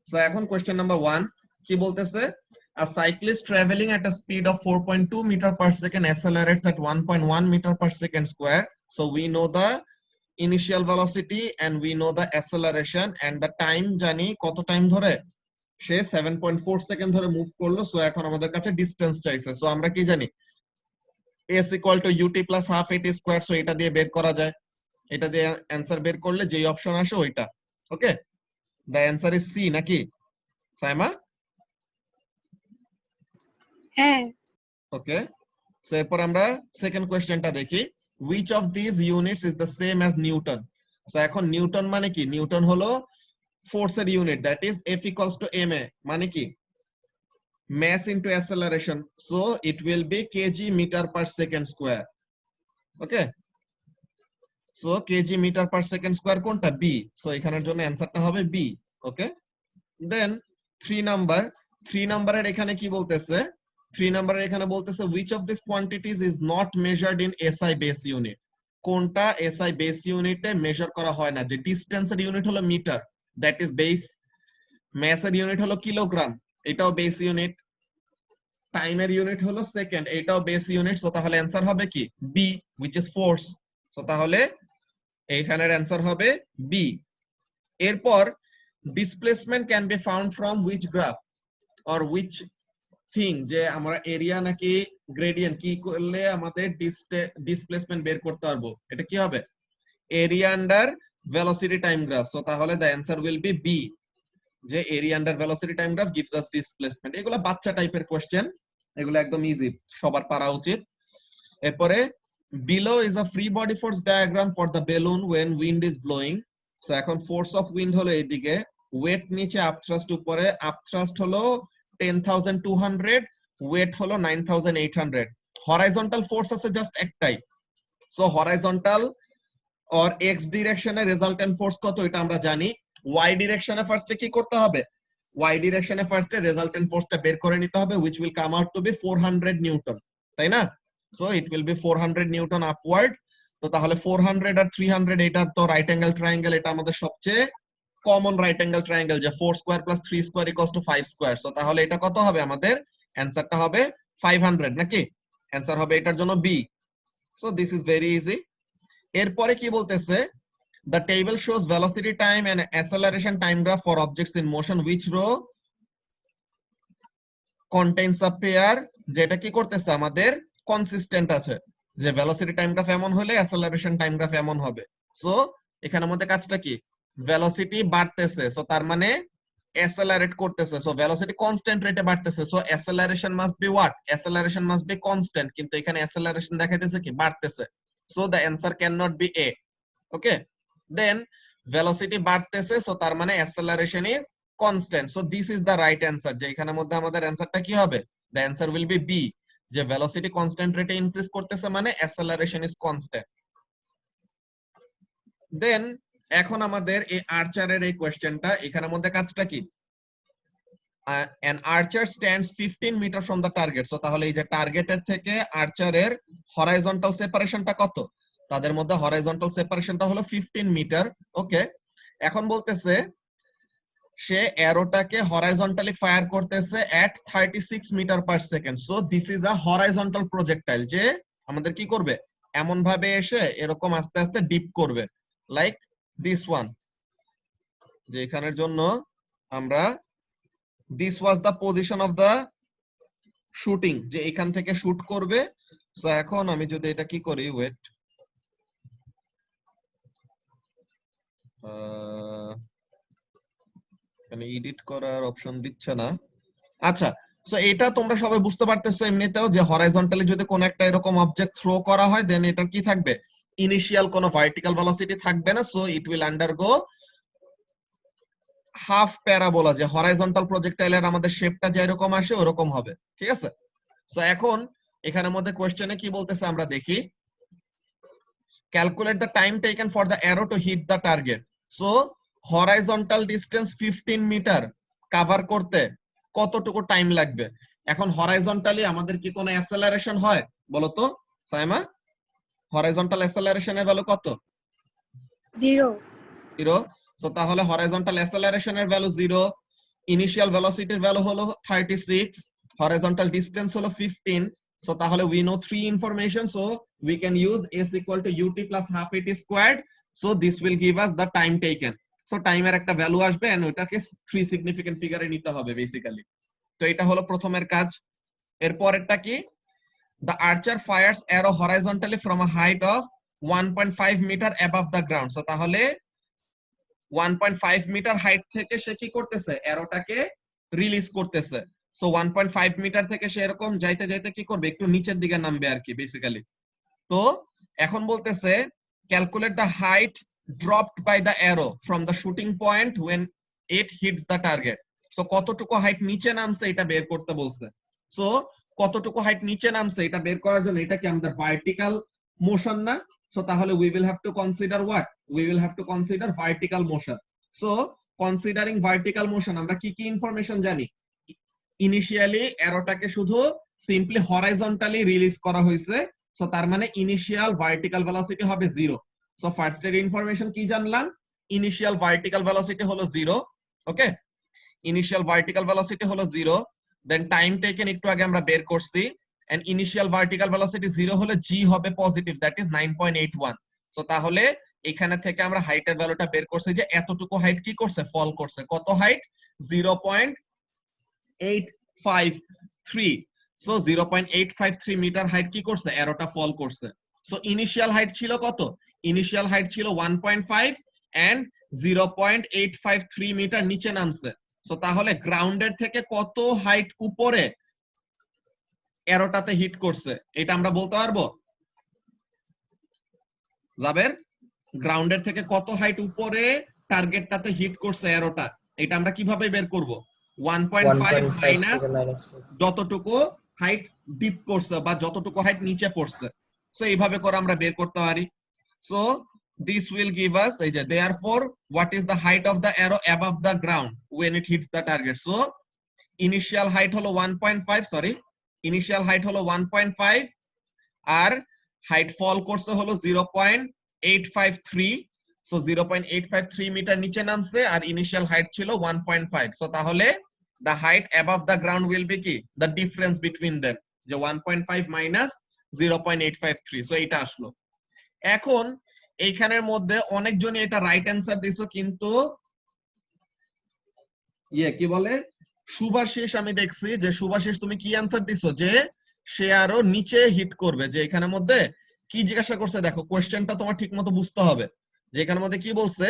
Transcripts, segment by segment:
So এখন question number 1 কি বলতেছে, a cyclist traveling at a speed of 4.2 meter per second accelerates at 1.1 meter per second square. So we know the initial velocity and we know the acceleration and the time জানি কত time ধরে, সে 7.4 second ধরে move করলো। So এখন আমাদের কাছে distance চাইছে। So আমরা কি জানি s equal to ut plus half at square, so এটা দিয়ে বের করা যায়। এটা দিয়ে অ্যানসার বের করলে যেই অপশন আসে ওইটা। ওকে, দ্য অ্যানসার ইজ সি নাকি সাইমা? হ্যাঁ। ওকে, সো এরপর আমরা সেকেন্ড কোশ্চেনটা দেখি, which of these units is the same as Newton? So এখন নিউটন মানে কি, নিউটন হলো ফোর্সের unit, that is F equals to ma, মানে কি mass into acceleration, so it will be kg meter per second square. Okay, so kg meter per second square কোনটা, b, so এখানের জন্য অ্যানসারটা হবে b। ওকে, দেন 3 নাম্বারের এখানে কি বলতেছে, 3 নাম্বারের এখানে বলতেছে which of these quantities is not measured in SI base unit? কোনটা SI base ইউনিটে মেজার করা হয় না, যে ডিসটেন্সের ইউনিট হলো মিটার, দ্যাট ইজ বেস, ম্যাসের ইউনিট হলো কিলোগ্রাম, এটাও বেস ইউনিট, টাইমের ইউনিট হলো সেকেন্ড, এটাও বেস ইউনিট। সো তাহলে অ্যানসার হবে কি B, which is force। So তাহলে এইখানের অ্যানসার হবে বি। এরপর displacement can be found from which graph or which thing, যে আমরা এরিয়া নাকি গ্রেডিয়েন্ট কি করলে আমাদের ডিসপ্লেসমেন্ট বের করতে পারবো, এটা কি হবে area under velocity time graph. So তাহলে the answer will be B, যে area under velocity time graph gives us displacement. এগুলো বাচ্চা টাইপের কোশ্চেন, এগুলো একদম ইজি, সবার পারা উচিত। এরপরে below is a free body force diagram for the balloon when wind is blowing. So এখন ফোর্স অফ উইন্ড হলো এইদিকে, ওয়েট নিচে, আপথ্রাস্ট উপরে, আপথ্রাস্ট হলো 10,200, ওয়েট হলো 9,800, হরাইজন্টাল ফোর্স আছে জাস্ট একটাই। সো হরাইজন্টাল অর এক্স ডিরেকশনে রেজাল্টেন্ট ফোর্স কত এটা আমরা জানি, ওয়াই ডিরেকশনে ফার্স্টে কি করতে হবে, ওয়াই ডিরেকশনে ফার্স্টে রেজাল্টেন্ট ফোর্সটা বের করে নিতে হবে, which will come out to be 400 Newton, তাই না? So it will be 400 Newton upward. তো তাহলে 400 আর 300 এটা তো রাইট অ্যাঙ্গেল ট্রায়াঙ্গেল, এটা আমাদের সবচেয়ে কমন রাইট অ্যাঙ্গেল ট্রায়াঙ্গেল, যে 4 square plus 3 square equals to 5 square. So তাহলে এটা কত হবে, আমাদের অ্যানসারটা হবে 500 নাকি, অ্যানসার হবে এটার জন্য B. So this is very easy. এরপরে কি বলতেছে, the table shows velocity time and acceleration time graph for objects in motion, which row contains a pair, যেটা কি করতেছে আমাদের কনসিস্টেন্ট আছে, যে ভেলোসিটি টাইম গ্রাফ এমন হলে অ্যাসেলারেশন টাইম গ্রাফ এমন হবে। সো এখানে আমাদের কাজটা কি, ভেলোসিটি বাড়তেছে, সো তার মানে অ্যাসেলারেট করতেছে, সো ভেলোসিটি কনস্ট্যান্ট রেটে বাড়তেছে, so acceleration must be what, acceleration must be constant, কিন্তু এখানে অ্যাসেলারেশন দেখাইতেছে কি বাড়তেছে। So the answer can not be A. Okay, then velocity বাড়তেছে, সো তার মানে acceleration is constant. So this is the right answer, যে এখানের মধ্যে আমাদের অ্যানসারটা কি হবে, the answer will be B, যে ভেলোসিটি কনস্ট্যান্ট রেটে ইনক্রিজ করতেছে মানে অ্যাসেলারেশন ইজ কনস্ট্যান্ট। দেন এখন আমাদের এই আর্চারের এই কোশ্চেনটা, এখানের মধ্যে কাজটা কি, an archer stands 15 metre from the target, so তাহলে এই যে টার্গেটের থেকে আর্চারের হরাইজন্টাল সেপারেশনটা কত, তাদের মধ্যে হরাইজন্টাল সেপারেশনটা হলো 15 মিটার। ওকে, এখন বলতেছে সে অ্যারোটাকে হরাইজন্টালি ফায়ার করতেছে at 36 metre per second. So this is a horizontal projectile, যে আমাদের কি করবে, এমন ভাবে এসে এরকম আস্তে আস্তে ডিপ করবে, লাইক দিস ওয়ান, যে এখানের জন্য আমরা this was the position of the shooting, যে এখান থেকে শুট করবে। সো এখন আমি যদি এটা কি করি, ওয়েট, এখানে এডিট করার অপশন দিচ্ছে না। আচ্ছা, সো এটা তোমরা সবাই বুঝতে পারতেছো এমনিতেও, যে হরাইজন্টালি যদি কোন একটা এরকম অবজেক্ট থ্রো করা হয়, দেন এটা কি থাকবে, ইনিশিয়াল কোনো ভার্টিক্যাল ভেলোসিটি থাকবে না, so it will undergo half parabola, যে হরাইজন্টাল প্রজেক্টাইলের আমাদের শেপটা যে এরকম আসে ওরকম হবে, ঠিক আছে? সো এখন এখানের মধ্যে কোশ্চেনে কি বলতেছে আমরা দেখি, calculate the time taken for the arrow to hit the target. So horizontal distance 15 metre cover করতে কতটুকু টাইম লাগবে। এখন হরাইজন্টালি আমাদের কি কোনো অ্যাসেলারেশন হয় বলো তো সাইমা, হরাইজন্টাল অ্যাসেলারেশনের ভ্যালু কত, 0। জিরো। সো তাহলে হরাইজন্টাল অ্যাসেলারেশনের ভ্যালু 0, ইনিশিয়াল ভেলোসিটির ভ্যালু হলো 36, হরাইজন্টাল ডিসটেন্স হলো 15, সো তাহলে we know 3 information, so we can use s equal to ut plus half at squared, so this will give us the time taken. So টাইমের একটা value আসবে and ওটাকে 3 significant ফিগারে নিতে হবে basically. তো এটা হলো প্রথমের কাজ। এর পরেরটা কি, the archer fires arrow horizontally from a height of 1.5 meter above the ground, so তাহলে 1.5 মিটার হাইট থেকে সে কি করতেছে, অ্যারোটাকে রিলিজ করতেছে। সো 1.5 মিটার থেকে সে এরকম যাইতে যাইতে কি করবে, একটু নিচের দিকে নামবে আর কি বেসিক্যালি। তো এখন বলতেছে calculate the height dropped by the arrow from the shooting point when it hits the target. So কতটুকু হাইট নিচে নামছে এটা বের করতে বলছে। সো কতটুকু হাইট নিচে নামছে এটা বের করার জন্য এটা কি আমাদের ভার্টিক্যাল মোশন না? So তাহলে we will have to consider what? We will have to consider vertical motion. So considering vertical motion আমরা কি কি ইনফরমেশন জানি? ইনিশিয়ালি অ্যারোটাকে শুধু সিম্পলি হরাইজন্টালি রিলিজ করা হয়েছে, সো তার মানে ইনিশিয়াল ভার্টিক্যাল ভেলোসিটি হবে 0। সো ফার্স্ট এর ইনফরমেশন কি জানলাম, ইনিশিয়াল ভার্টিক্যাল ভেলোসিটি হলো 0। ওকে, ইনিশিয়াল ভার্টিক্যাল ভেলোসিটি হলো 0, দেন টাইম টেকেন একটু আগে আমরা বের করছি, and initial vertical velocity 0 হলে g হবে পজিটিভ, দ্যাট ইজ 9.81। সো তাহলে এখানে থেকে আমরা হাইটের ভ্যালুটা বের করছি যে এতটুকু হাইট কি করছে, ফল করছে। কত হাইট, 0.853। সো 0.853 মিটার হাইট কি করছে, অ্যারোটা ফল করছে। সো ইনিশিয়াল হাইট ছিল কত, ইনিশিয়াল হাইট ছিল 1.5 এন্ড 0.853 মিটার নিচে নামছে। সো তাহলে গ্রাউন্ডের থেকে কত হাইট উপরে অ্যারোটাতে হিট করছে এটা আমরা বলতে পারবো? জাবের, গ্রাউন্ডের থেকে কত হাইট উপরে টার্গেটটাতে হিট করছে অ্যারোটা, এটা আমরা কিভাবে বের করব? 1.5 মাইনাস যতটুকু হাইট ডিপ করছে বা যতটুকু হাইট নিচে পড়ছে। সো এইভাবে করে আমরা বের করতে পারি। So this will give us এই যে therefore what is the height of the arrow above the ground when it hits the target. So initial height হলো 1.5, সরি ইনিশিয়াল হাইট হলো 1.5 আর হাইট ফল করছে হলো 0.853। সো 0.853 মিটার নিচে নামছে আর ইনিশিয়াল হাইট ছিল 1.5। So তাহলে the height above the ground will be কি, the difference between them, যে 1.5 মাইনাস 0.853। সো এটা আসলো। এখন এইখানের মধ্যে অনেকজনই এটা রাইট অ্যান্সার দিছো, কিন্তু কি বলে শুভাশিস, আমি দেখছি যে শুভাশিস তুমি কি অ্যান্সার দিছো যে সে আরো নিচে হিট করবে। যে এখানের মধ্যে কি জিজ্ঞাসা করছে দেখো, কোশ্চেনটা তোমার ঠিক মতো বুঝতে হবে। যে এখানের মধ্যে কি বলছে,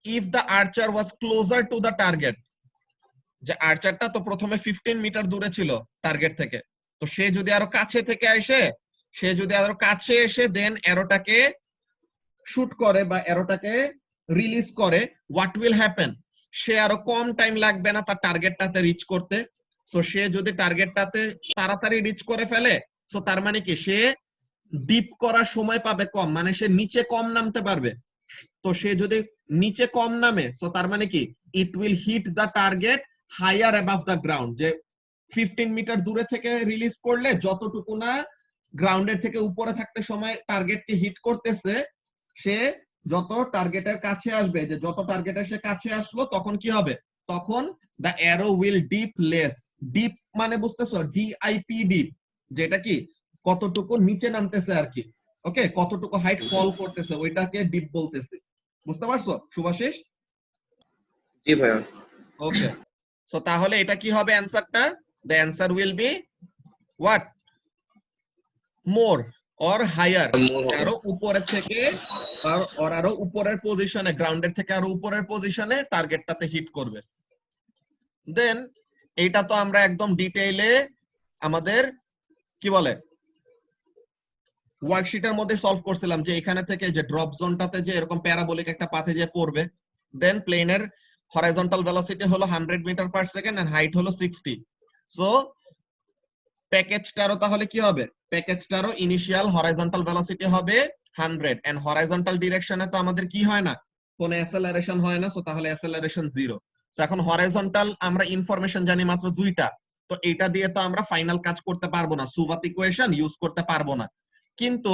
if the archer was closer to the target, যে আর্চারটা তো প্রথমে 15 মিটার দূরে ছিল টার্গেট থেকে, তো সে যদি আরো কাছে থেকে আসে, সে যদি আরো কাছে এসে দেন অ্যারোটাকে শুট করে বা অ্যারোটাকে রিলিজ করে, হোয়াট উইল হ্যাপেন, সে আরো কম টাইম লাগবে না তার টার্গেটটাতে রিচ করতে। সো সে যদি টার্গেটটাতে তাড়াতাড়ি রিচ করে ফেলে, সো তার মানে কি সে ডিপ করার সময় পাবে কম, মানে সে নিচে কম নামতে পারবে। তো সে যদি নিচে কম নামে, সো তার মানে কি it will hit the target higher above the ground. যে 15 মিটার দূরে থেকে রিলিজ করলে যতটুকু না গ্রাউন্ডের থেকে উপরে থাকতে সময় টার্গেটকে হিট করতেছে, সে যত টার্গেটের কাছে আসবে, যে যত টার্গেটের সে কাছে আসলো তখন কি হবে, তখন the arrow will deep less. Deep মানে বুঝতেছো, ডিআইপি ডিপ, যেটা কি কতটুকু নিচে নামতেছে আর কি। ওকে, কতটুকু হাইট ফল করতেছে ওইটাকে ডিপ বলতেছে। বুঝতে পারছো শুভাশিস? জি ভাইয়া। ওকে, সো তাহলে এটা কি হবে অ্যানসারটা, the answer will be what, more or higher, আরো উপরের থেকে আর আরো উপরের পজিশনে, গ্রাউন্ডের থেকে আরো উপরের পজিশনে টার্গেটটাতে হিট করবে। দেন এইটা তো আমরা একদম ডিটেইলে আমাদের কি বলে ওয়ার্কশিটের মধ্যে সলভ করছিলাম, যে এখানে থেকে যে ড্রপ জোনটাতে যে এরকম প্যারাবোলিক একটা পাথে যে পড়বে, দেন প্লেনের হরাইজন্টাল ভেলোসিটি হলো 100 metre per second and height হলো 60। সো প্যাকেজটারও তাহলে কি হবে, প্যাকেজটারও ইনিশিয়াল হরাইজন্টাল ভেলোসিটি হবে 100 এন্ড হরাইজন্টাল ডিরেকশনে তো আমাদের কি হয় না, কোনো অ্যাসেলারেশন হয় না। সো তাহলে অ্যাসেলারেশন 0। সো এখন হরাইজন্টাল আমরা ইনফরমেশন জানি মাত্র দুইটা, তো এটা দিয়ে তো আমরা ফাইনাল কাজ করতে পারবো না, সুবাত ইকুয়েশন ইউজ করতে পারবো না। কিন্তু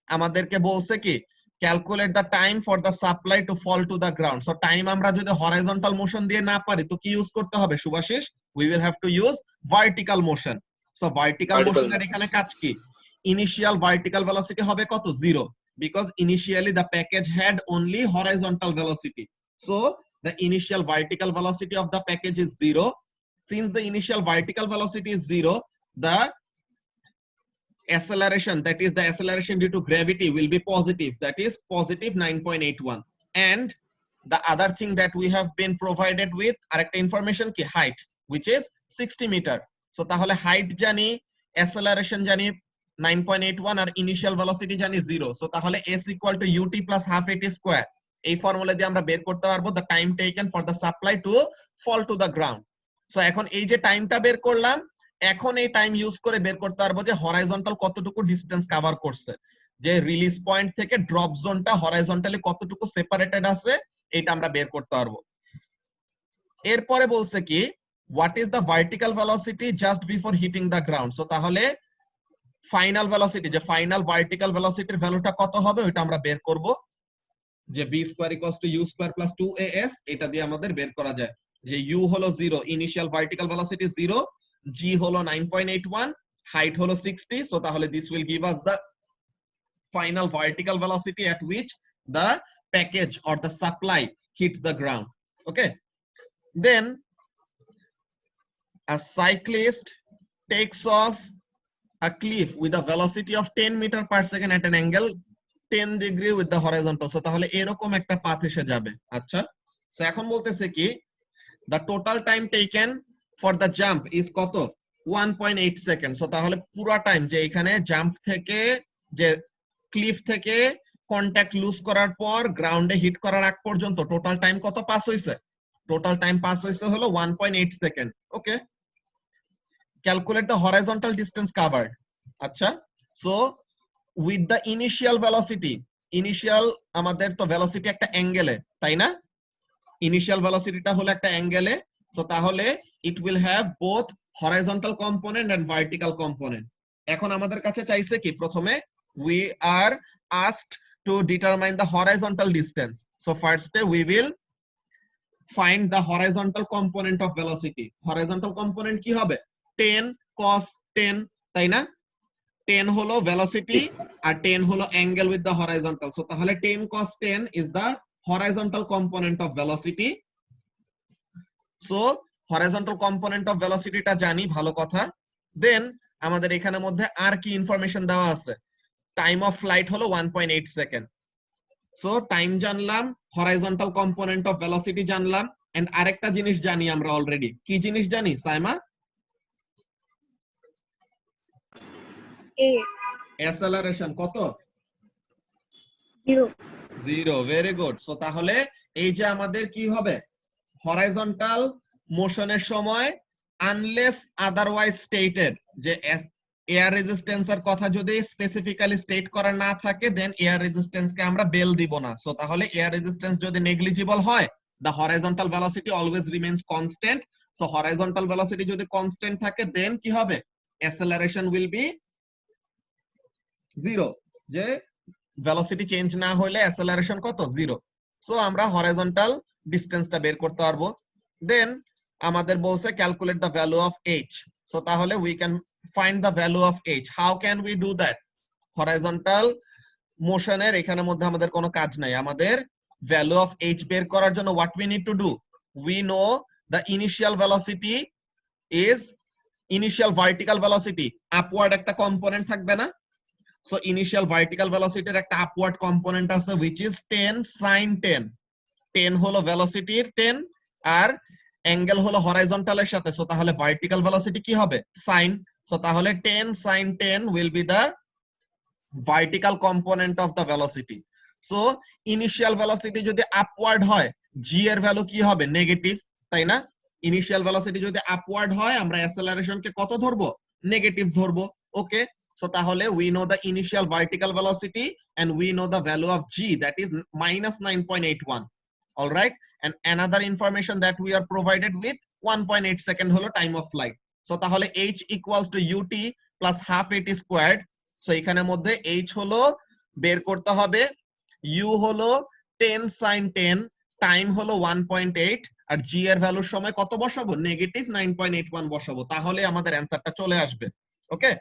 আমাদেরকে বলছে কি calculate the time for the supply to fall to the ground. So time আমরা যদি হরাইজন্টাল মোশন দিয়ে না পারি তো কি ইউজ করতে হবে Shubhashis? We will have to use vertical motion. So vertical Vertical মোশনের motion. এখানে কাজ কি? ইনিশিয়াল ভার্টিক্যাল ভেলোসিটি হবে কত? 0, because initially the package had only horizontal velocity. So the initial vertical velocity of the package is 0. Since the initial vertical velocity is 0, the acceleration, that is the acceleration due to gravity, will be positive, that is positive 9.81. And the other thing that we have been provided with arekta information ki height, which is 60 meter. So tahole height jani, acceleration jani 9.81 আর initial velocity জানি 0। So তাহলে s equal to ut plus half at square, এই formula দিয়ে আমরা বের করতে পারবো the time taken for the supply to fall to the ground. So এখন এই যে টাইমটা বের করলাম, এখন এই টাইম ইউজ করে বের করতে পারবো যে হরাইজন্টাল কতটুকু ডিসটেন্স কভার করছে, যে রিলিজ পয়েন্ট থেকে ড্রপ জোনটা হরাইজন্টালি কতটুকু সেপারেটেড আছে এটা আমরা বের করতে পারবো। এরপরে বলছে কি what is the vertical velocity just before hitting the ground. So তাহলে ফাইনাল ভেলোসিটি, যে ফাইনাল ভার্টিক্যাল ভেলোসিটির ভ্যালুটা কত হবে ওটা আমরা বের করব, যে v square equals to u square plus 2as, এটা দিয়ে আমাদের বের করা যায় যে u হলো 0, ইনিশিয়াল ভার্টিক্যাল ভেলোসিটি 0, g হলো 9.81, হাইট হলো 60। সো তাহলে this will give us the final vertical velocity at which the package or the supply hits the ground. Okay, then a cyclist takes off a cliff with a velocity of 10 meter per second at an angle 10 degree with the horizontal. So তাহলে এরকম একটা path এসে যাবে। আচ্ছা, so এখন বলতেছে কি the total time taken for the jump is কত? 1.8 সেকেন্ড। সো তাহলে পুরো টাইম যে এখানে জাম্প থেকে, যে ক্লিফ থেকে কন্টাক্ট লুজ করার পর গ্রাউন্ডে হিট করার আগ পর্যন্ত টোটাল টাইম কত পাস হইছে? টোটাল টাইম পাস হইছে হলো 1.8 second. Okay, calculate the horizontal distance covered. আচ্ছা, so with the initial velocity, initial আমাদের তো ভেলোসিটি একটা অ্যাঙ্গেলে, তাই না? ইনিশিয়াল ভেলোসিটিটা হলো একটা অ্যাঙ্গেলে। সো তাহলে it will have both horizontal component and vertical component. এখন আমাদের কাছে চাইছে কি, প্রথমে we are asked to determine the horizontal distance. So first we will find the horizontal component of velocity. Horizontal component কি হবে? 10 cos 10, তাই না? 10 হলো ভেলোসিটি আর 10 হলো angle with the horizontal. So তাহলে 10 cos 10 is the horizontal component of velocity. So horizontal component of velocity টা জানি, ভালো কথা। দেন আমাদের এখানে মধ্যে আর কি ইনফরমেশন দেওয়া আছে? টাইম অফ ফ্লাইট হলো 1.8 সেকেন্ড। সো টাইম জানলাম, horizontal component of velocity জানলাম, এন্ড আরেকটা জিনিস জানি আমরা অলরেডি। কি জিনিস জানি সাইমা? অ্যাসেলারেশন কত? 0। Very good. সো তাহলে এই যে আমাদের কি হবে, হরাইজন্টাল মোশনের সময় আনলেস আদারওয়াইজ স্টেটেড, যে এয়ার রেজিস্ট্যান্সের কথা যদি স্পেসিফিক্যালি স্টেট করা না থাকে দেন এয়ার রেজিস্ট্যান্স কে আমরা বেল দিব না। সো তাহলে এয়ার রেজিস্ট্যান্স যদি নেগলিজিবল হয়, the horizontal velocity always remains constant. So horizontal velocity যদি কনস্ট্যান্ট থাকে দেন কি হবে, acceleration will be 0, যে ভেলোসিটি চেঞ্জ না হলে অ্যাসেলারেশন কত? 0। সো আমরা হরাইজন্টাল ডিসটেন্সটা বের করতে পারবো। দেন আমাদের বলছে calculate the value of h। So তাহলে we can find the value of h। How can we do that? Horizontal মোশনের এখানে মধ্যে আমাদের কোনো কাজ নাই। আমাদের ভ্যালু অফ h বের করার জন্য what we need to do, we know the initial velocity is initial vertical velocity, upward একটা কম্পোনেন্ট থাকবে না? So initial vertical velocity এর একটা upward component আছে which is 10 sin 10. 10 হলো velocity 10 আর angle হলো horizontal এর সাথে। সো তাহলে vertical velocity কি হবে? sin. সো তাহলে 10 sin 10 will be the vertical component of the velocity. So initial velocity যদি upward হয় g এর ভ্যালু কি হবে? নেগেটিভ, তাই না? ইনিশিয়াল velocity যদি upward হয় আমরা acceleration কে কত ধরবো? নেগেটিভ ধরবো। ওকে, so তাহলে we know the initial vertical velocity and we know the value of g, that is minus 9.81. all right, and another information that we are provided with 1.8 second হলো time of flight. so তাহলে h equals to ut plus half at squared. so এখানে মধ্যে h হলো বের করতে হবে you হলো 10 sin 10, time হলো 1.8, আর জি এর ভ্যালুর সময় কত বসাবো? নেগেটিভ 9.81 বসাবো, তাহলে আমাদের অ্যান্সারটা চলে আসবে। ওকে,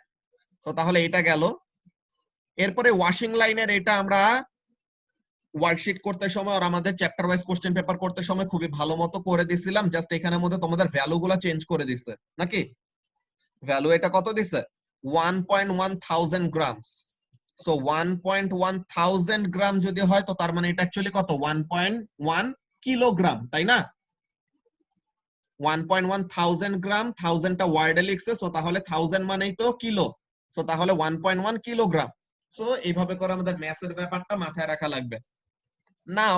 তো তাহলে এটা গেল। এরপরে ওয়াশিং লাইনের এটা আমরা ওয়ার্কশিট করতে সময় আর আমাদের চ্যাপ্টার ওয়াইজ কোশ্চেন পেপার করতে সময় খুবই ভালো মতো করে দিছিলাম, জাস্ট এখানের মধ্যে তোমাদের ভ্যালুগুলো চেঞ্জ করে দিছে নাকি। ভ্যালু এটা কত দিছে? 1.1 থাউজেন্ড গ্রামস। সো 1.1 থাউজেন্ড গ্রাম যদি হয় তো তার মানে এটা অ্যাকচুয়ালি কত? 1.1 কিলোগ্রাম, তাই না? 1.1 থাউজেন্ড গ্রাম, থাউজেন্ডটা ওয়ার্ডে লিখছে, সো তাহলে থাউজেন্ড মানেই তো কিলো, সো তাহলে 1.1 কিলোগ্রাম। সো এইভাবে করে আমাদের ম্যাথের ব্যাপারটা মাথায় রাখা লাগবে। Now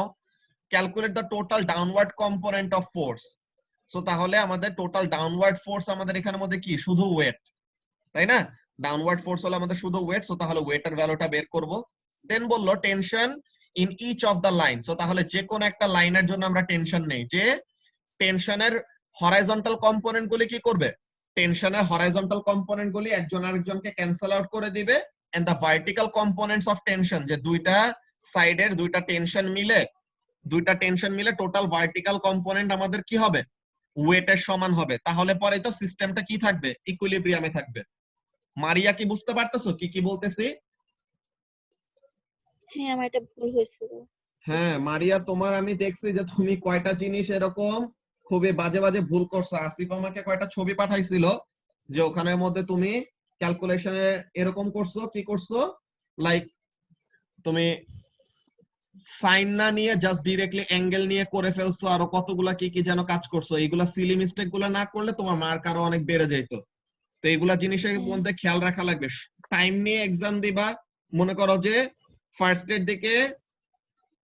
calculate the total downward component of force. So তাহলে আমাদের টোটাল ডাউনওয়ার্ড ফোর্স আমাদের এখানের মধ্যে কি? শুধু ওয়েট, তাই না? ডাউনওয়ার্ড ফোর্স হলো আমাদের শুধু ওয়েট, সো তাহলে ওয়েটের ভ্যালুটা বের করব। দেন বললো tension in each of the line. So তাহলে যে কোন একটা লাইনের জন্য আমরা টেনশন নেই, যে টেনশনের হরাইজন্টাল কম্পোনেন্ট গুলি কি করবে? টেনশনের হরাইজন্টাল কম্পোনেন্ট গুলি একজন আরেকজনকে ক্যান্সেল আউট করে দিবে, and the vertical components of tension, যে দুইটা সাইডের দুইটা টেনশন মিলে টোটাল ভার্টিক্যাল কম্পোনেন্ট আমাদের কি হবে? ওয়েটের সমান হবে। তাহলে পরে তো সিস্টেমটা কি থাকবে? ইকুইলিব্রিয়ামে থাকবে। মারিয়া কি বুঝতে পারতেছো কি কি বলতেছি? হ্যাঁ, আমার এটা ভুল হয়েছিল। হ্যাঁ মারিয়া, তোমার আমি দেখছি যে তুমি কয়টা জিনিস এরকম খুবই বাজে বাজে ভুল করছো। আসিফ আমাকে কয়টা ছবি পাঠাইছিল যে ওখানের মধ্যে তুমি ক্যালকুলেশনে এরকম করছো, কি করছো, লাইক তুমি সাইন না নিয়ে জাস্ট ডিরেক্টলি অ্যাঙ্গেল নিয়ে করে ফেলছো, আরো কতগুলা কি কি যেন কাজ করছো। এইগুলা সিলি মিস্টেক গুলা না করলে তোমার মার্ক আরো অনেক বেড়ে যেত। তো এইগুলা জিনিসের মধ্যে খেয়াল রাখা লাগবে। টাইম নিয়ে এক্সাম দিবা, মনে করো যে ফার্স্ট এর দিকে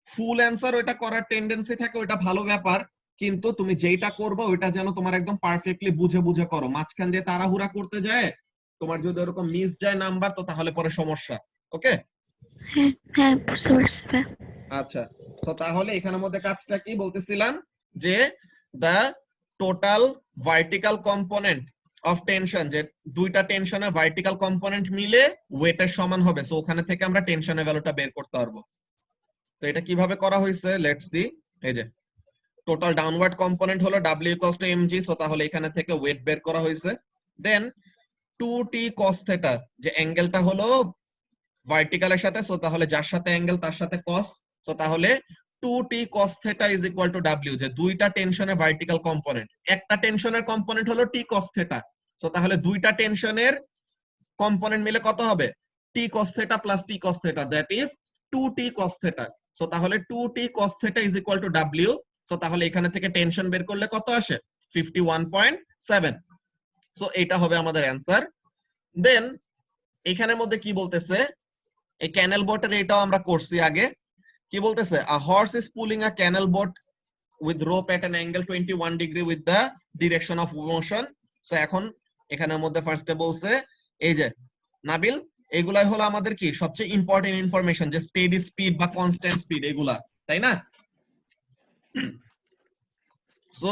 ফুল অ্যান্সার ওইটা করার টেন্ডেন্সি থাকে, ওইটা ভালো ব্যাপার, কিন্তু তুমি যেটা করবে ওইটা যেন তোমার একদম পারফেক্টলি বুঝে বুঝে করো। মাঝখান দিয়ে তাড়াহুড়া করতে যায় তোমার যদি ওরকম মিস যায় নাম্বার, তো তাহলে পরে সমস্যা। ওকে, হ্যাঁ হ্যাঁ, বুঝতে পারছি। আচ্ছা। তো তাহলে এখানের মধ্যে কাজটা কি বলতেছিলাম, যে the total vertical component of tension, যে দুইটা টেনশনের ভার্টিক্যাল কম্পোনেন্ট মিলে ওয়েটের সমান হবে। সো ওখানে থেকে আমরা টেনশনের ভ্যালুটা বের করতে পারবো। তো এটা কিভাবে করা হয়েছে লেটস সি। এই যে টোটাল ডাউনওয়ার্ড কম্পোনেন্ট হলো W equals to mg, so তাহলে এখানে থেকে ওয়েট বের করা হয়েছে। দেন 2t cos থিটা, যে অ্যাঙ্গেলটা হলো ভার্টিক্যালের সাথে, সো তাহলে যার সাথে অ্যাঙ্গেল তার সাথে cos, সো তাহলে 2t cos theta is equal two W, যে দুইটা টেনশনের ভার্টিক্যাল কম্পোনেন্ট, একটা টেনশনের কম্পোনেন্ট হলো t cos থিটা, সো তাহলে দুইটা টেনশনের কম্পোনেন্ট মিলে কত হবে? t cos theta plus t cos theta, that is 2t cos theta. So তাহলে 2t cos theta is equal two W, so তাহলে এখানে থেকে টেনশন বের করলে কত আসে? 51.7। সো এটা হবে আমাদের অ্যান্সার। দেন এখানের মধ্যে কি বলতেছে, এই ক্যানেল বোটের এটাও আমরা করছি আগে। কি বলতেছে? A horse is pulling a canal boat with rope at an angle 21 degree with the direction of motion. So এখন এখানের মধ্যে ফার্স্টে বলছে এই যে নাবিল, এগুলাই হলো আমাদের কি সবচেয়ে ইম্পর্টেন্ট ইনফরমেশন, যে স্টেডি স্পিড বা কনস্ট্যান্ট স্পিড এগুলা, তাই না? সো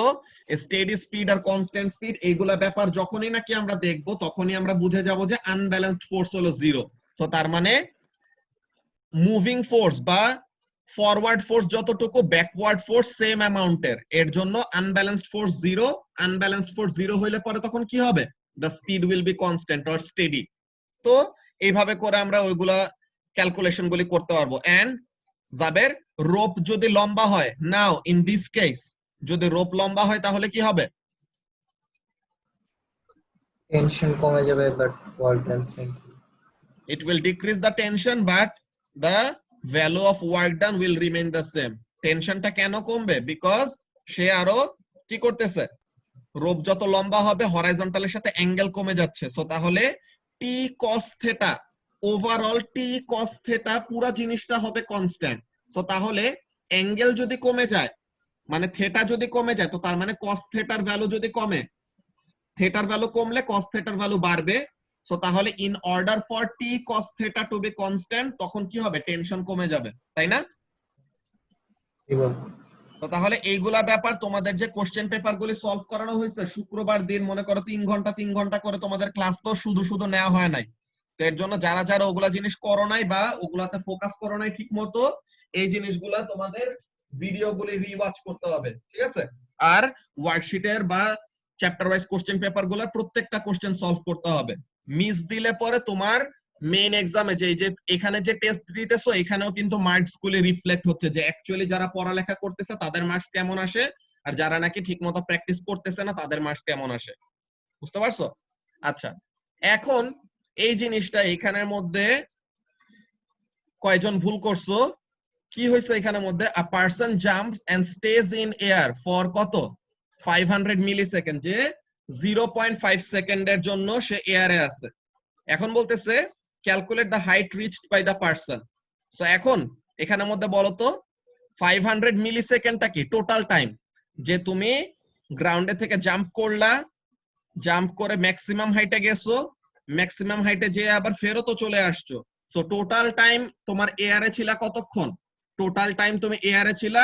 স্টেডি স্পিড আর কনস্ট্যান্ট স্পিড এইগুলা ব্যাপার যখনই নাকি আমরা দেখবো তখনই আমরা বুঝে যাব যে আনব্যালেন্সড ফোর্স হলো জিরো। সো তার মানে মুভিং ফোর্স বা ফরওয়ার্ড ফোর্স যতটুকু, ব্যাকওয়ার্ড ফোর্স সেম অ্যামাউন্টের, এর জন্য unbalanced force zero. Unbalanced force zero হইলে পরে তখন কি হবে? The speed will be constant or steady. তো এইভাবে করে আমরা ওইগুলা ক্যালকুলেশন গুলি করতে পারবো। এন্ড জাবের, রোপ যদি লম্বা হয়, নাও ইন দিস কেস যদি রোপ লম্বা হয় তাহলে কি হবে? টেনশন কমে যাবে, but work done same. It will decrease the tension but the value of work done will remain the same. টেনশনটা কেন কমবে? বিকজ সে আরো কি করতেছে, রোপ যত লম্বা হবে হরাইজন্টালের সাথে অ্যাঙ্গেল কমে যাচ্ছে। সো তাহলে টি cos থিটা, ওভারঅল টি cos থিটা পুরো জিনিসটা হবে কনস্ট্যান্ট। সো তাহলে অ্যাঙ্গেল যদি কমে যায়, মানে থিটা যদি কমে যায়, তো তার মানে cos থিটার ভ্যালু যদি কমে, থিটার ভ্যালু কমলে cos থিটার ভ্যালু বাড়বে। সো তাহলে in order for T cos theta to be constant, তখন কি হবে? টেনশন কমে যাবে, তাই না? তো তাহলে এইগুলা ব্যাপার তোমাদের যে কোশ্চেন পেপার গুলি সলভ করানো হয়েছে শুক্রবার দিন, মনে করো 3 ঘন্টা করে তোমাদের ক্লাস তো শুধু শুধু নেওয়া হয় নাই। তো এর জন্য যারা যারা ওগুলা জিনিস করো নাই বা ওগুলাতে ফোকাস করো নাই ঠিক মতো, এই জিনিসগুলা তোমাদের ভিডিওগুলি রিওয়াচ করতে হবে, ঠিক আছে? আর ওয়ার্কশিটের বা চ্যাপ্টার ওয়াইজ কোশ্চেন পেপারগুলো প্রত্যেকটা কোশ্চেন সলভ করতে হবে। মিস দিলে পরে তোমার মেইন এক্সামে যে এখানে যে টেস্ট দিতেছো এখানেও কিন্তু মার্কস গুলি রিফ্লেক্ট হচ্ছে যে অ্যাকচুয়ালি যারা পড়ালেখা করতেছে তাদের মার্কস কেমন আসে, আর যারা নাকি ঠিকমতো প্র্যাকটিস করতেছে না তাদের মার্কস কেমন আসে। বুঝতে পারছো? আচ্ছা, এখন এই জিনিসটা এখানের মধ্যে কয়জন ভুল করছো? কি হয়েছে এখানের মধ্যে? আ person jumps end stage in air for কত 500 মিলিসেকেন্ড, যে 0.5 সেকেন্ডের জন্য সে এয়ারে আছে। এখন বলতেছে calculate the height reached by the person. So এখন এখানের মধ্যে বলো তো 500 মিলিসেকেন্ডটা কি টোটাল টাইম, যে তুমি গ্রাউন্ডে থেকে জাম্প করলা, জাম্প করে ম্যাক্সিমাম হাইটে গেছো, ম্যাক্সিমাম হাইটে যে আবার ফেরতও চলে আসছো। সো টোটাল টাইম তোমার এয়ারে ছিল কতক্ষণ? টোটাল টাইম তুমি এয়ারে ছিল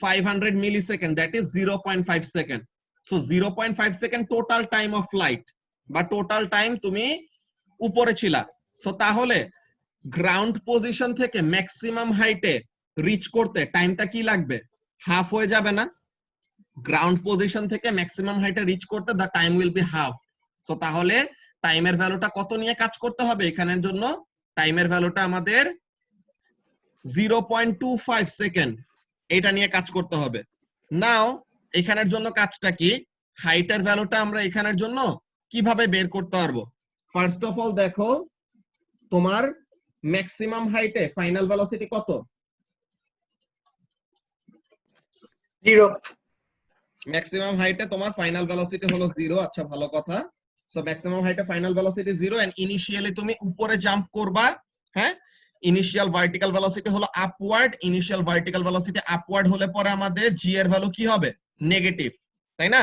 500 millisecond, that is 0.5 second. So 0.5 second total time of flight বা টোটাল টাইম তুমি উপরে ছিলা। সো তাহলে গ্রাউন্ড পজিশন থেকে ম্যাক্সিমাম হাইটে রিচ করতে টাইমটা কি লাগবে? হাফ হয়ে যাবে না? গ্রাউন্ড পজিশন থেকে ম্যাক্সিমাম হাইটে রিচ করতে the time will be half. So তাহলে টাইমের ভ্যালুটা কত নিয়ে কাজ করতে হবে এখানের জন্য? টাইমের ভ্যালুটা আমাদের 0.25 সেকেন্ড, এটা নিয়ে কাজ করতে হবে। নাও এখানের জন্য কাজটা কি? হাইটের ভ্যালুটা আমরা এখানের জন্য কিভাবে বের করতে পারবো? ফার্স্ট অফ অল দেখো তোমার ম্যাক্সিমাম হাইটে ফাইনাল ভেলোসিটি কত? 0 ম্যাক্সিমাম হাইটে তোমার ফাইনাল ভেলোসিটি হলো 0। আচ্ছা, ভালো কথা। সো ম্যাক্সিমাম হাইটে ফাইনাল ভেলোসিটি 0 এন্ড ইনিশিয়ালি তুমি উপরে জাম্প করবা। হ্যাঁ, ইনিশিয়াল ভার্টিক্যাল ভেলোসিটি হলো upward. Initial vertical velocity upward হলে পরে আমাদের জি এর ভ্যালু কি হবে? নেগেটিভ, তাই না?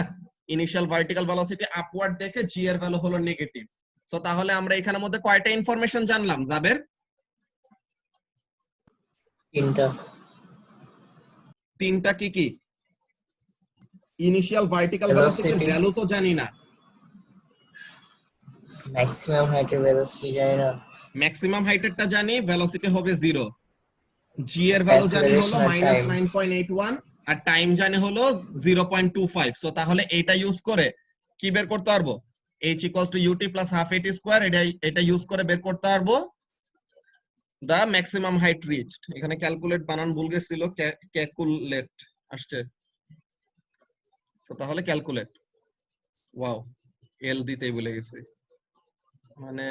ইনিশিয়াল ভার্টিক্যাল ভেলোসিটি আপওয়ার্ড দেখে জি এর ভ্যালু হলো নেগেটিভ। সো তাহলে আমরা এখানের মধ্যে কয়টা ইনফরমেশন জানলাম জাবের? তিনটা। কি কি? ইনিশিয়াল ভার্টিক্যাল ভেলোসিটির Velocity. ভ্যালু তো জানি না, ম্যাক্সিমাম হাইটের ভেলোসিটি জানি না, ম্যাক্সিমাম হাইটেরটা জানি, ভেলোসিটি হবে 0। জি এর ভ্যালু জানি হলো Acceleration আর time. -9.81 আর টাইম জানি হলো 0.25। সো তাহলে এইটা ইউজ করে কি বের করতে পারবো? h = ut + ½ at²। এটা ইউজ করে বের করতে পারবো দা ম্যাক্সিমাম হাইট রিচড। এখানে ক্যালকুলেট বানান ভুল গেছিল, ক্যালকুলেট আসছে। সো তাহলে ক্যালকুলেট, ওয়াও এল দিতেই ভুলে গেছি, মানে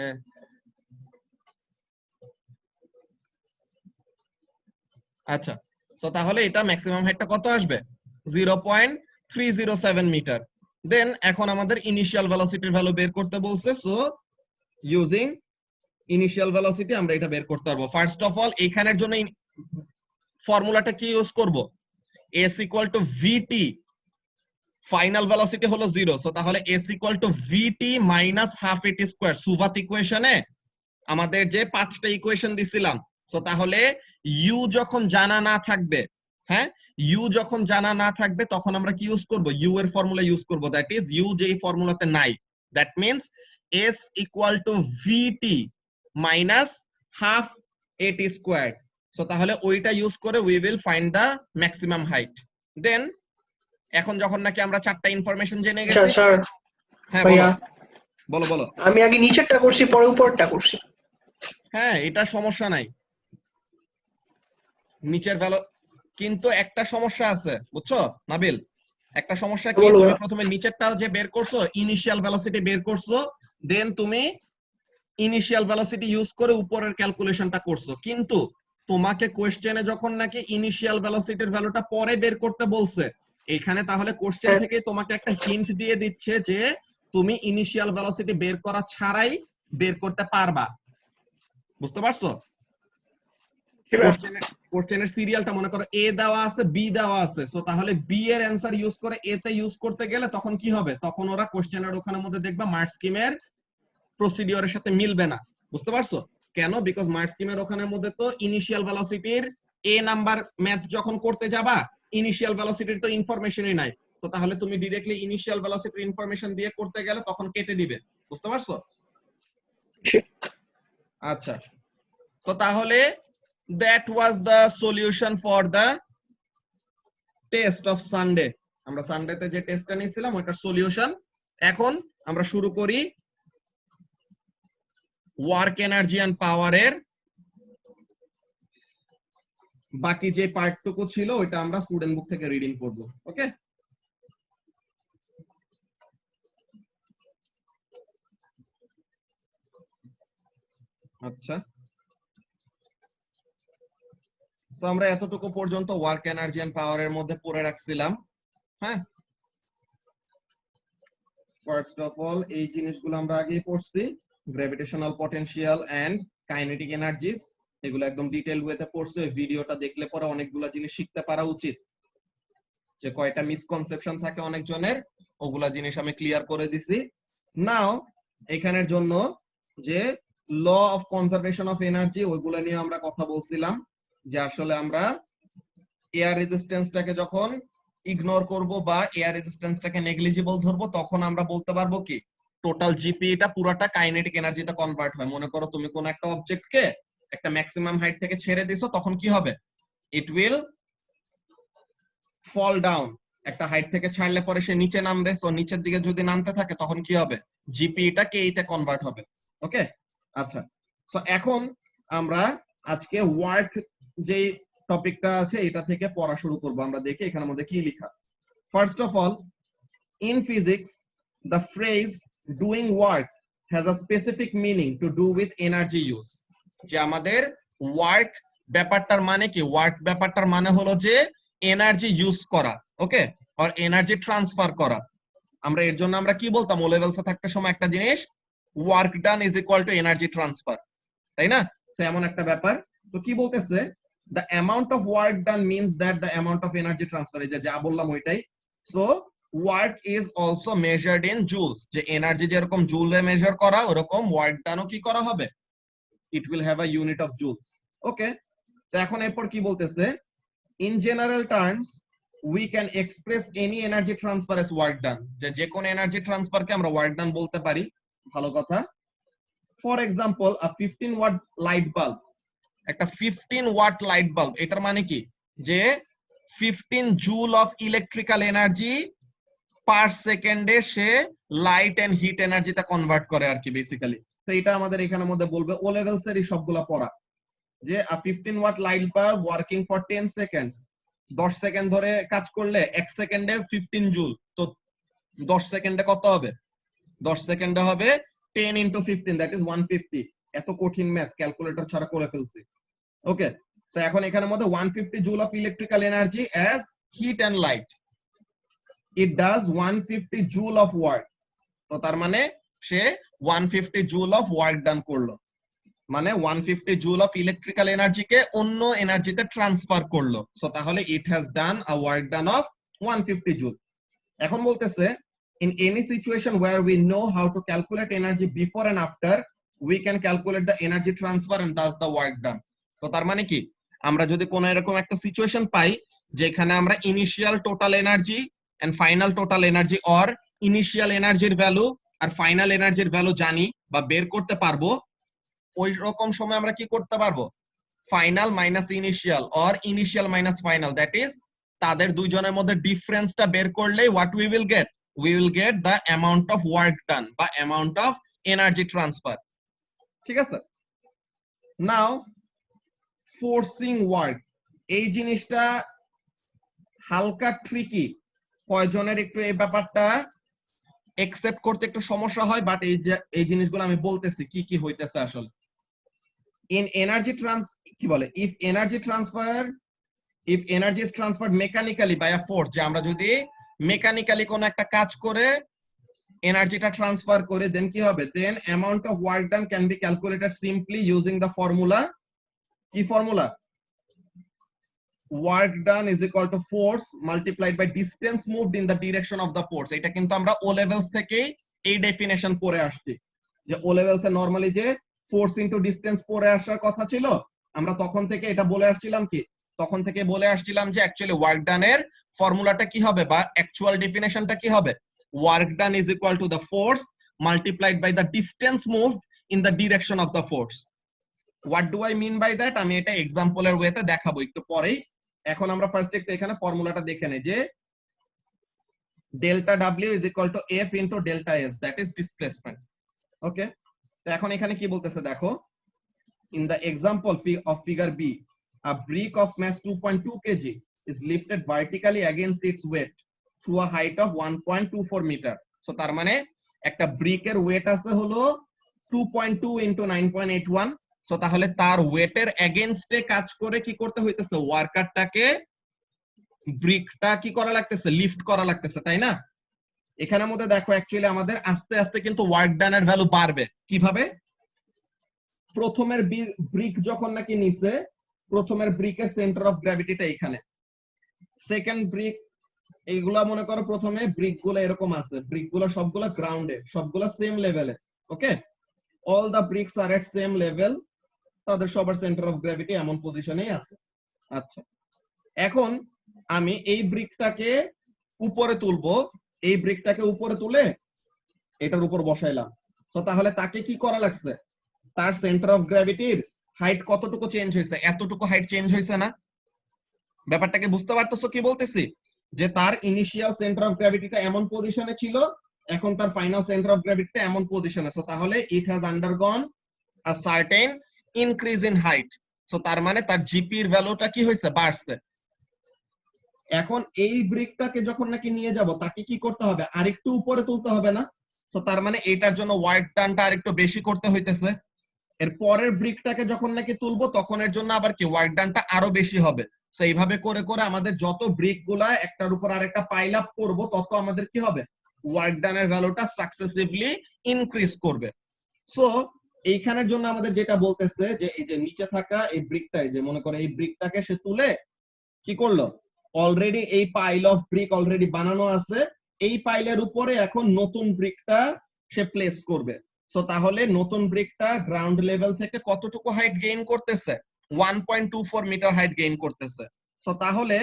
আচ্ছা। সো তাহলে এটা ম্যাক্সিমাম হাইটটা কত আসবে? 0.307 মিটার। দেন এখন আমাদের ইনিশিয়াল ভেলোসিটির ভ্যালু বের করতে বলছে। সো ইউজিং ইনিশিয়াল ভেলোসিটি আমরা এটা বের করতে পারবো। ফার্স্ট অফ অল এখানের জন্য ফর্মুলাটা কি ইউজ করব? s = vt, ফাইনাল ভেলোসিটি হলো 0। সো তাহলে s = vt - ½ at²। সুভাত ইকুয়েশনে আমাদের যে 5টা ইকুয়েশন দিছিলাম, সো তাহলে ইউ যখন জানা না থাকবে, হ্যাঁ, ইউ যখন জানা না থাকবে তখন আমরা কি ইউজ করব? ইউ এর ফর্মুলা ইউজ করব, দ্যাট ইজ ইউ যেই ফর্মুলাতে নাই, that means s = vt - ½ at²। So তাহলে ওইটা ইউজ করে we will find the maximum height. Then এখন যখন নাকি আমরা 4টা ইনফরমেশন জেনে আচ্ছা গেছি, স্যার, হ্যাঁ ভাইয়া বলো বলো। আমি আগে নিচেরটা করছি পরে উপরটা করছি। হ্যাঁ, এটা সমস্যা নাই, নিচের ভ্যালু, কিন্তু একটা সমস্যা আছে বুঝছো নাবিল? একটা সমস্যা কি? বলো। তুমি প্রথমে নিচেরটা যে বের করছো, ইনিশিয়াল ভেলোসিটি বের করছো, দেন তুমি ইনিশিয়াল ভেলোসিটি ইউজ করে উপরের ক্যালকুলেশনটা করছো, কিন্তু তোমাকে কোশ্চেনে যখন নাকি ইনিশিয়াল ভেলোসিটির ভ্যালুটা পরে বের করতে বলছে, এখানে তাহলে কোশ্চেন হ্যাঁ। থেকে তোমাকে একটা হিন্ট দিয়ে দিচ্ছে যে তুমি ইনিশিয়াল ভেলোসিটি বের করা ছাড়াই বের করতে পারবা। বুঝতে পারছো? কোশ্চেনের সিরিয়ালটা মনে করো এ দেওয়া আছে, বি দেওয়া আছে। সো তাহলে বি এর অ্যানসার ইউজ করে এ তে ইউজ করতে গেলে তখন কি হবে? তখন ওরা কোশ্চেনের ওখানের মধ্যে দেখবা মার্ক স্কিমের প্রসিডিওরের সাথে মিলবে না। বুঝতে পারছো কেন? বিকজ মার্ক স্কিমের ওখানের মধ্যে তো ইনিশিয়াল ভেলোসিটির এ নাম্বার ম্যাথ যখন করতে যাবা, ইনিশিয়াল ভেলোসিটির তো ইনফরমেশনই নাই। তো তাহলে তুমি ডিরেক্টলি ইনিশিয়াল ভেলোসিটির ইনফরমেশন দিয়ে করতে গেলে তখন কেটে দিবে। বুঝতে পারছো? আচ্ছা, তো তাহলে that was the solution for the test of Sunday. আমরা সানডেতে যে টেস্টটা নিয়েছিলাম ওটার সলিউশন। এখন আমরা শুরু করি ওয়ার্ক এনার্জি এন্ড পাওয়ারের বাকি যে পার্টটুকু ছিল ওটা আমরা স্টুডেন্ট বুক থেকে রিডিং করব। ওকে, আচ্ছা, তো আমরা এতটুকু পর্যন্ত ওয়ার্ক এনার্জি এন্ড পাওয়ারের মধ্যে পড়ে রাখছিলাম। হ্যাঁ, ফার্স্ট অফ অল এই জিনিসগুলো আমরা আগেই পড়ছি, gravitational potential and kinetic energies, এগুলো একদম ডিটেইল ওয়েতে পড়ছি। ওই ভিডিওটা দেখলে পরে অনেকগুলো জিনিস শিখতে পারা উচিত। যে কয়টা মিসকনসেপশন থাকে অনেকজনের, ওগুলা জিনিস আমি ক্লিয়ার করে দিছি। নাও এখানের জন্য যে law of conservation of energy, ওইগুলো নিয়ে আমরা কথা বলছিলাম, যে আসলে আমরা এয়ার রেজিস্ট্যান্সটাকে যখন ইগনোর করব বা এয়ার রেজিস্ট্যান্সটাকে নেগলিজিবল ধরবো, তখন আমরা বলতে পারবো কি টোটাল জিপি এটা পুরাটা কাইনেটিক এনার্জিতে কনভার্ট হয়। মনে করো তুমি কোন একটা অবজেক্টকে একটা ম্যাক্সিমাম হাইট থেকে ছেড়ে দিছো, তখন কি হবে? It will fall down. একটা হাইট থেকে ছাড়লে পরে সে নিচে নামবে, সো নিচের দিকে যদি নামতে থাকে তখন কি হবে? জিপি এটা কে তে কনভার্ট হবে। ওকে, আচ্ছা, সো এখন আমরা আজকে ওয়ার্ক যে টপিকটা আছে এটা থেকে পড়া শুরু করব। আমরা দেখি এখানের মধ্যে কি লেখা। First of all, in physics the phrase doing work has a specific meaning to do with energy use. যে আমাদের ওয়ার্ক ব্যাপারটার মানে কি? ওয়ার্ক ব্যাপারটার মানে হলো যে এনার্জি ইউজ করা, ওকে, আর এনার্জি ট্রান্সফার করা। আমরা এর জন্য আমরা কি বলতাম ও লেভেলসে থাকতে সময় একটা জিনিস, work done is equal two energy transfer, তাই না? তো এমন একটা ব্যাপার। তো কি বলতেছে, the amount of work done means that the amount of energy transfer, এই যে যা বললাম ওইটাই। so work is also measured in joules, যে এনার্জি যেরকম জুলে মেজার করা ওরকম ওয়ার্ক ডানও কি করা হবে, it will have a unit of joules। ওকে, তো এখন এরপর কি বলতেছে, in general terms we can express any energy transfer as work done, যে কোন এনার্জি ট্রান্সফারকে আমরা ওয়ার্ক ডান বলতে পারি। ভালো কথা। For example, a 15 watt light bulb, একটা 15 ওয়াট লাইট বাল্ব, এটার মানে কি যে 15 জুল অফ ইলেকট্রিক্যাল এনার্জি পার সেকেন্ডে সে লাইট এন্ড হিট এনার্জিতে কনভার্ট করে আর কি বেসিক্যালি। তো এটা আমাদের এখানের মধ্যে বলবে ও লেভেলস এর সবগুলা পড়া, যে a 15 watt light bulb working for 10 seconds, 10 second ধরে কাজ করলে 1 সেকেন্ডে 15 জুল, তো 10 সেকেন্ডে কত হবে? 10 সেকেন্ডে হবে 10 into 15, দ্যাট ইজ 150। এত কঠিন ম্যাথ ক্যালকুলেটর ছাড়া করে ফেলছি। ওকে, সো এখন এখানের মধ্যে 150 joule of electrical energy as heat and light, it does 150 joule of work. তো তার মানে সে 150 জুল অফ ওয়ার্ক ডান করলো, মানে 150 জুল অফ ইলেকট্রিক্যাল এনার্জিকে অন্য এনার্জিতে ট্রান্সফার করলো। সো তাহলে it has done a work done of 150 joule. এখন বলতেছে, in any situation where we know how to calculate energy before and after, we can calculate the energy transfer and thus the work done। তো তার মানে কি, আমরা যদি কোনো এরকম একটা সিচুয়েশন পাই যেখানে আমরা initial total energy and final total energy or initial এনার্জির ভ্যালু আর ফাইনাল এনার্জির ভ্যালু জানি বা বের করতে পারবো, ওই রকম সময় আমরা কি করতে পারবো, final minus initial or initial minus final, that is তাদের দুইজনের মধ্যে ডিফারেন্সটা বের করলে what we will get, we will get the amount of work done বা amount of energy transfer। ঠিক আছে, নাও ফোর্সিং ওয়ার্ক, এই জিনিসটা হালকা ট্রিকি, কয়জনের একটু এই ব্যাপারটা একসেপ্ট করতে একটু সমস্যা হয়, বাট এই জিনিসগুলো আমি বলতেছি কি কি হইতেছে আসলে। ইন এনার্জি কি বলে, if energy is transferred mechanically by a force, যে আমরা যদি মেকানিক্যালি কোন একটা কাজ করে এনার্জিটা ট্রান্সফার করে, দেন কি হবে, then amount of work done can be calculated simply using the formula. কি formula? Work done is equal to force multiplied by distance moved in the direction of the force. এটা কিন্তু আমরা ও levels থেকেই এই definition পড়ে আসছি, যে ও লেভেলসে normally যে ফোর্স ইনটু ডিসটেন্স পড়ে আসার কথা ছিল, আমরা তখন থেকে এটা বলে আসছিলাম কি, তখন থেকে বলে আসছিলাম যে অ্যাকচুয়ালি ওয়ার্ক ডানের ফর্মুলাটা কি হবে বা অ্যাকচুয়াল ডেফিনেশনটা কি হবে, work done is equal to the force multiplied by the distance moved in the direction of the force. What do I mean by that, আমি এটা এক্সাম্পলের ওয়েতে দেখাবো একটু পরেই। এখন আমরা ফার্স্ট একটু এখানে ফর্মুলাটা দেখে নেই যে delta W is equal to F into delta S, that is displacement. Okay, তো এখন এখানে কি বলতেছে দেখো, in the example of figure B, a brick of mass 2.2 kg is lifted vertically against its weight through a height of 1.24 meter. So তার মানে একটা ব্রিকের wait আছে হলো 2.2 into 9.81, সো তাহলে তার ওয়েটের এগেইনস্টে কাজ করে কি করতে হইতেছে, ওয়ার্কারটাকে ব্রিকটা কি করা লাগতেছে, লিফট করা লাগতেছে, তাই না? এখানের মধ্যে দেখো অ্যাকচুয়ালি আমাদের আস্তে আস্তে কিন্তু ওয়ার্ক ডানের ভ্যালু বাড়বে। কিভাবে? প্রথমের ব্রিক যখন নাকি নিচে, প্রথমের ব্রিকের সেন্টার অফ গ্র্যাভিটিটা এখানে, সেকেন্ড ব্রিক, এইগুলা মনে করো প্রথমে ব্রিক গুলো এরকম আছে, ব্রিক গুলো সবগুলো গ্রাউন্ডে, সবগুলো সেম লেভেলে। Okay, all the bricks are at same level, তাদের সবার সেন্টার অফ গ্র্যাভিটি এমন পজিশনেই আছে। আচ্ছা, এখন আমি এই ব্রিকটাকে উপরে তুলবো, এই ব্রিকটাকে উপরে তুলে এটার উপর বসাইলাম। তো তাহলে তাকে কি করা লাগছে, তার সেন্টার অফ গ্র্যাভিটির হাইট কতটুকু চেঞ্জ হয়েছে, এতটুকু হাইট চেঞ্জ হয়েছে না? ব্যাপারটাকে বুঝতে পারতেছো কি বলতেছি? যে তার ইনিশিয়াল সেন্টার অফ গ্র্যাভিটিটা এমন পজিশনে ছিল, এখন তার ফাইনাল সেন্টার অফ গ্র্যাভিটিটা এমন পজিশনে, সো তাহলে it has আন্ডারগন a certain increase in height. So তার মানে তার জিপি এর ভ্যালুটা কি হয়েছে, বাড়ছে। এখন এই ব্রিকটাকে যখন নাকি নিয়ে যাব, তাকে কি করতে হবে, আরেকটু উপরে তুলতে হবে না? তো তার মানে এটার জন্য ওয়ার্ক ডানটা আরেকটু বেশি করতে হইতেছে। এর পরের ব্রিকটাকে যখন নাকি তুলবো, তখন এর জন্য আবার কি ওয়ার্ক ডানটা আরো বেশি হবে। তো এইভাবে করে করে আমাদের যত ব্রিক গুলা একটার উপর আরেকটা পাইল আপ করবো, তত আমাদের কি হবে, ওয়ার্ক ডানের ভ্যালুটা সাকসেসিভলি ইনক্রিজ করবে। সো এইখানের জন্য আমাদের যেটা বলতেছে যে এই যে নিচে থাকা এই ব্রিকটাই, যে মনে করে এই ব্রিকটাকে সে তুলে কি করলো, অলরেডি এই পাইল অফ ব্রিক অলরেডি বানানো আছে, এই পাইলের উপরে এখন নতুন ব্রিকটা সে প্লেস করবে। সো তাহলে নতুন ব্রিকটা গ্রাউন্ড লেভেল থেকে কতটুকু হাইট গেইন করতেছে, 1.24 মিটার হাইট গেইন করতেছে। সো তাহলে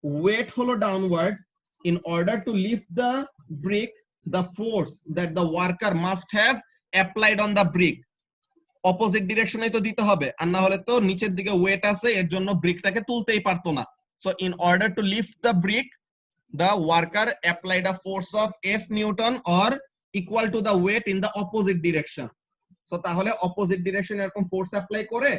ওয়েট হলো downward, in order to lift the brick, the force that the worker must have applied on the brick, opposite ডিরেকশনে তো দিতে হবে, আর না হলে তো নিচের দিকে ওয়েট আছে, এর জন্য ব্রিকটাকে তুলতেই পারতো না। So in order to lift the brick, the worker applied a force of F Newton or equal to the weight in the opposite direction. So তাহলে অপোজিট ডিরেকশনে এরকম ফোর্স অ্যাপ্লাই করে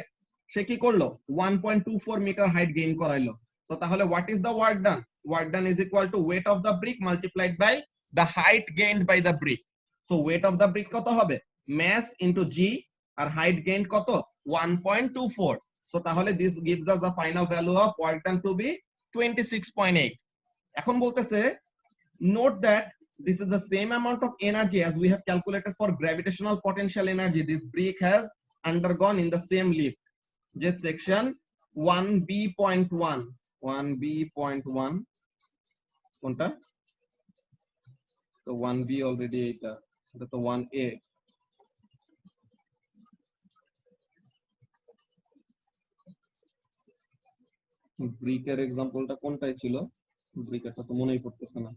সে কি করলো, 1.24 মিটার হাইট গেইন করাইলো। তো তাহলে what is the work done? Work done is equal to weight of the brick multiplied by the height gained by the brick. So weight of the brick কত হবে, mass into G, আর height gained কত, 1.24। So তাহলে this gives us the final value of work done to be 26.8। এখন বলতেছে note that this is the same amount of energy as we have calculated for gravitational potential energy this brick has undergone in the same lift. Just section 1b.1 1b.1 কোনটা, তো 1b already এটা তো 1a। ব্রিকের এক্সাম্পলটা কোনটাই ছিল, ব্রিকেরটা তো মনেই পড়তেছে না।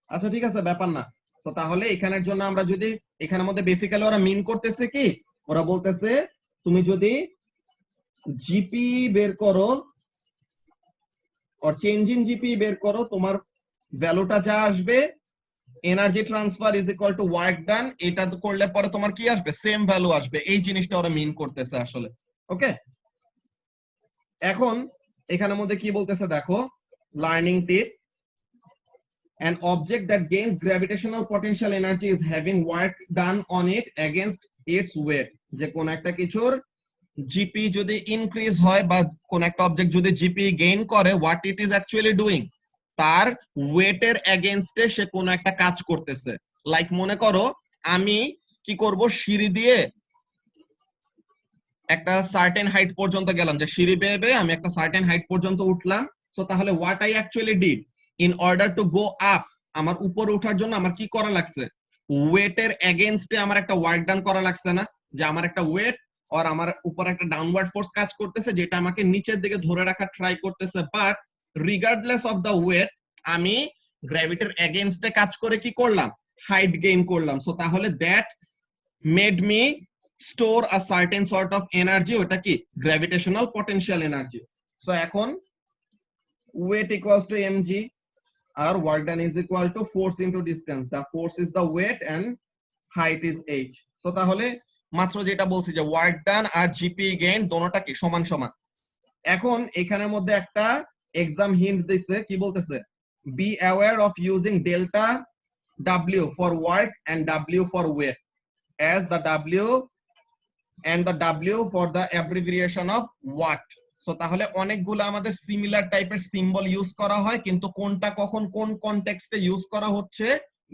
আচ্ছা ঠিক আছে, ব্যাপার না। তো তাহলে এখানের জন্য আমরা যদি এখানের মধ্যে বেসিক্যালি ওরা মিন করতেছে কি, ওরা বলতেছে তুমি যদি জিপি বের করো আর চেঞ্জ ইন জিপি বের করো, তোমার ভ্যালুটা যা আসবে, energy transfer is equal to work done, এটা করলে পরে তোমার কি আসবে, সেম ভ্যালু আসবে। এই জিনিসটা ওরা মিন করতেছে আসলে। ওকে, এখন এখানের মধ্যে কি বলতেছে দেখো, learning tip, an object that gains gravitational potential energy is having work done on it against its weight। যে কোন একটা কিছুর জিপি যদি ইনক্রিজ হয় বা কোন একটা অবজেক্ট যদি জিপি গেইন করে, what it is actually doing, তার ওয়েটের এগেইনস্টে সে কোন একটা কাজ করতেছে। লাইক মনে করো আমি কি করব, সিঁড়ি দিয়ে একটা সার্টেন হাইট পর্যন্ত গেলাম, যে সিঁড়ি বেয়ে বেয়ে আমি একটা সার্টেন হাইট পর্যন্ত উঠলাম। সো তাহলে what I actually did, in order to go up, আমার উপরে ওঠার জন্য আমার কি করা লাগছে, ওয়েটের এগেইনস্টে আমার একটা ওয়ার্ক ডান করা লাগছে না? যে আমার একটা ওয়েট আর আমার উপর একটা ডাউনওয়ার্ড ফোর্স কাজ করতেছে, যেটা আমাকে নিচের দিকে ধরে রাখা ট্রাই করতেছে, but regardless of the weight আমি গ্র্যাভিটির এগেইনস্টে কাজ করে কি করলাম, হাইট গেইন করলাম। সো তাহলে that made me store a certain sort of energy, ওটা কি gravitational potential energy. So এখন weight equals to mg, or work done is equal to force into distance. The force is the weight and height is h. So তাহলে মাত্র যেটা বলছি যে work done আর gp gain দোনোটা কি সমান সমান। এখন এখানের মধ্যে একটা এক্সাম হিন্ট দিচ্ছে, কি বলতেছে, be aware of using delta w for work and w for weight, as the w and the w for the abbreviation of watt. So তাহলে অনেকগুলো আমাদের সিমিলার টাইপের সিম্বল ইউজ করা হয়, কিন্তু কোনটা কখন কোন কনটেক্সটে ইউজ করা হচ্ছে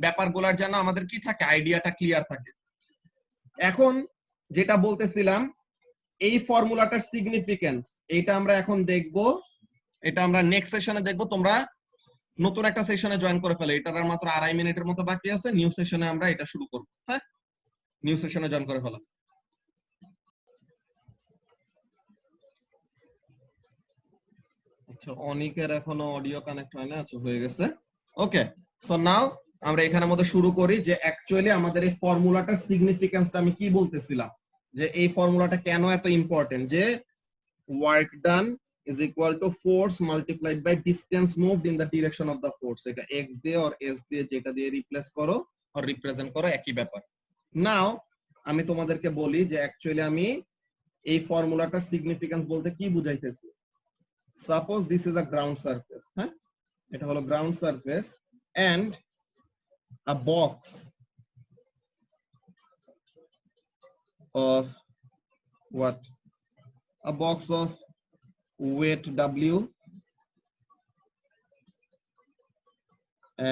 ব্যাপারগুলোর যেন আমাদের কি থাকে, আইডিয়াটা ক্লিয়ার থাকে। এখন যেটা বলতেছিলাম, এই ফর্মুলাটার সিগনিফিকেন্স এটা আমরা এখন দেখব, এটা আমরা নেক্সট সেশনে দেখব। তোমরা নতুন একটা সেশনে জয়েন করে ফেলে, এটার আর মাত্র 2.5 মিনিটের মতো বাকি আছে। নিউ সেশনে আমরা এটা শুরু করব। হ্যাঁ, নিউ সেশনে জয়েন করে ফেলা। আচ্ছা, অনিকের এখনো অডিও কানেক্ট হয় না, আচ্ছা হয়ে গেছে। ওকে, সো নাও আমরা এখানের মধ্যে শুরু করি যে অ্যাকচুয়ালি আমাদের এই ফর্মুলাটার সিগনিফিকেন্সটা আমি কি বলতেছিলাম, যে এই ফর্মুলাটা কেন এত ইম্পর্টেন্ট, যে work done is equal to force multiplied by distance moved in the direction of the force. এটা x দিয়ে or s দিয়ে যেটা দিয়ে রিপ্লেস করো or রিপ্রেজেন্ট করো একই ব্যাপার। নাও আমি তোমাদেরকে বলি যে অ্যাকচুয়ালি আমি এই ফর্মুলাটার সিগনিফিকেন্স বলতে কি বুঝাইতেছি। Suppose this is a ground surface, হ্যাঁ, এটা হলো ground surface and a box of what, a box of weight w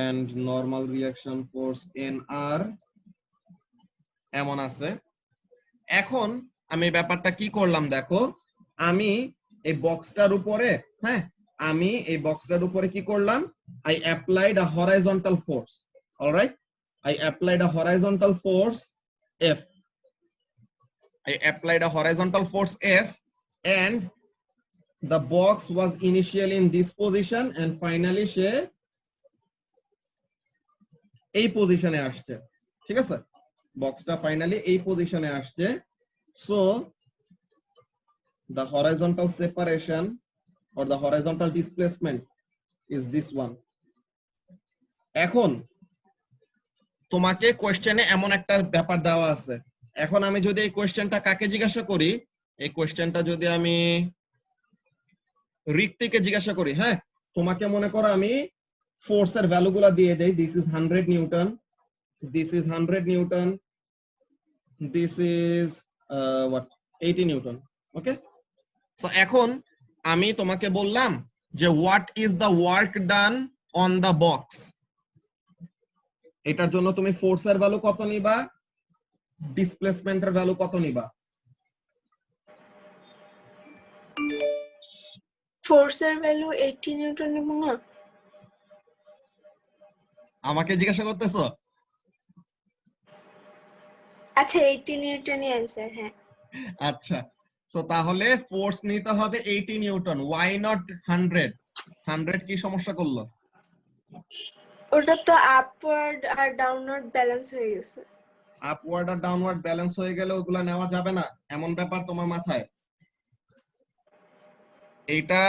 and normal reaction force nr এমন আছে। এখন আমি ব্যাপারটা কি করলাম দেখো, আমি এই বক্সটার উপরে, হ্যাঁ, আমি এই বক্সটার উপরে কি করলাম, I applied a horizontal force. All right, I applied a horizontal force F. I applied a horizontal force F and the box was initially in this position and finally সে এই পজিশনে আসছে। ঠিক আছে, বক্সটা ফাইনালি এই পজিশনে আসছে। So the horizontal separation or the horizontal displacement is this one. এখন তোমাকে কোশ্চেনে এমন একটা ব্যাপার দেওয়া আছে, এখন আমি যদি এই কোশ্চেনটা কাকে জিজ্ঞাসা করি, এই কোশ্চেনটা যদি আমি ঋত্বিককে জিজ্ঞাসা করি, হ্যাঁ, তোমাকে মনে করো আমি ফোর্সের ভ্যালুগুলো দিয়ে দেই, this is 100 Newton, this is 100 Newton, this is what 80 Newton. Okay, so এখন আমি তোমাকে বললাম যে what is the work done on the box, এটার জন্য তুমি ফোর্সের ভ্যালু কত নিবা, ডিসপ্লেসমেন্টের ভ্যালু কত নিবা? ফোর্সের ভ্যালু 80 নিউটন নিব না? আমাকে জিজ্ঞাসা করতেছো? আচ্ছা 80 নিউটনই आंसर, হ্যাঁ। আচ্ছা, সো তাহলে ফোর্স নিতে হবে 80 নিউটন, ওয়াই নট 100? 100 কি সমস্যা করলো? ওটা তো আপওয়ার্ড আর ডাউনওয়ার্ড ব্যালেন্স হয়ে গেছে। আপওয়ার্ড আর ডাউনওয়ার্ড ব্যালেন্স হয়ে গেলে ওগুলা নেওয়া যাবে না, এমন ব্যাপার তোমার মাথায়? এইটা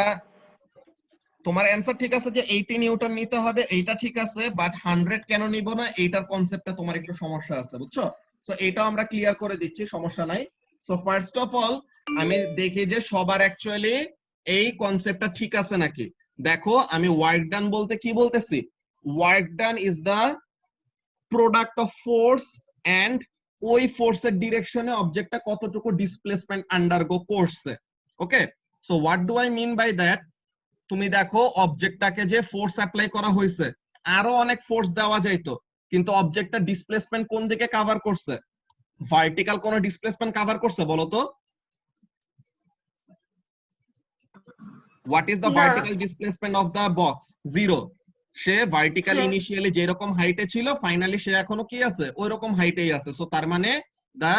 তোমার অ্যানসার ঠিক আছে যে 80 নিউটন নিতে হবে, এইটা ঠিক আছে, বাট 100 কেন নিব না, এইটার কনসেপ্টে তোমার একটু সমস্যা আছে, বুঝছো? সো এটাও আমরা ক্লিয়ার করে দিচ্ছি, সমস্যা নাই। সো ফার্স্ট অফ অল আমি দেখি যে সবার অ্যাকচুয়ালি এই কনসেপ্টটা ঠিক আছে নাকি। দেখো আমি ওয়ার্ক ডান বলতে কি বলতেছি, work done is the product of force and ওই ফোর্সের ডিরেকশনে অবজেক্টটা কতটুকু ডিসপ্লেসমেন্ট আন্ডারগো করছে। Okay, so what do I mean by that, তুমি দেখো অবজেক্টটাকে যে ফোর্স অ্যাপ্লাই করা হয়েছে, আরো অনেক ফোর্স দেওয়া যাইতো, কিন্তু অবজেক্টটা ডিসপ্লেসমেন্ট কোন দিকে কভার করছে, ভার্টিক্যাল কোন ডিসপ্লেসমেন্ট কভার করছে বলো তো? What is the vertical displacement of the box? 0। Say vertically initially যেরকম হাইটে ছিল ফাইনালি সে এখনো কি আছে, ওই রকম হাইটেই আছে। সো তার মানে the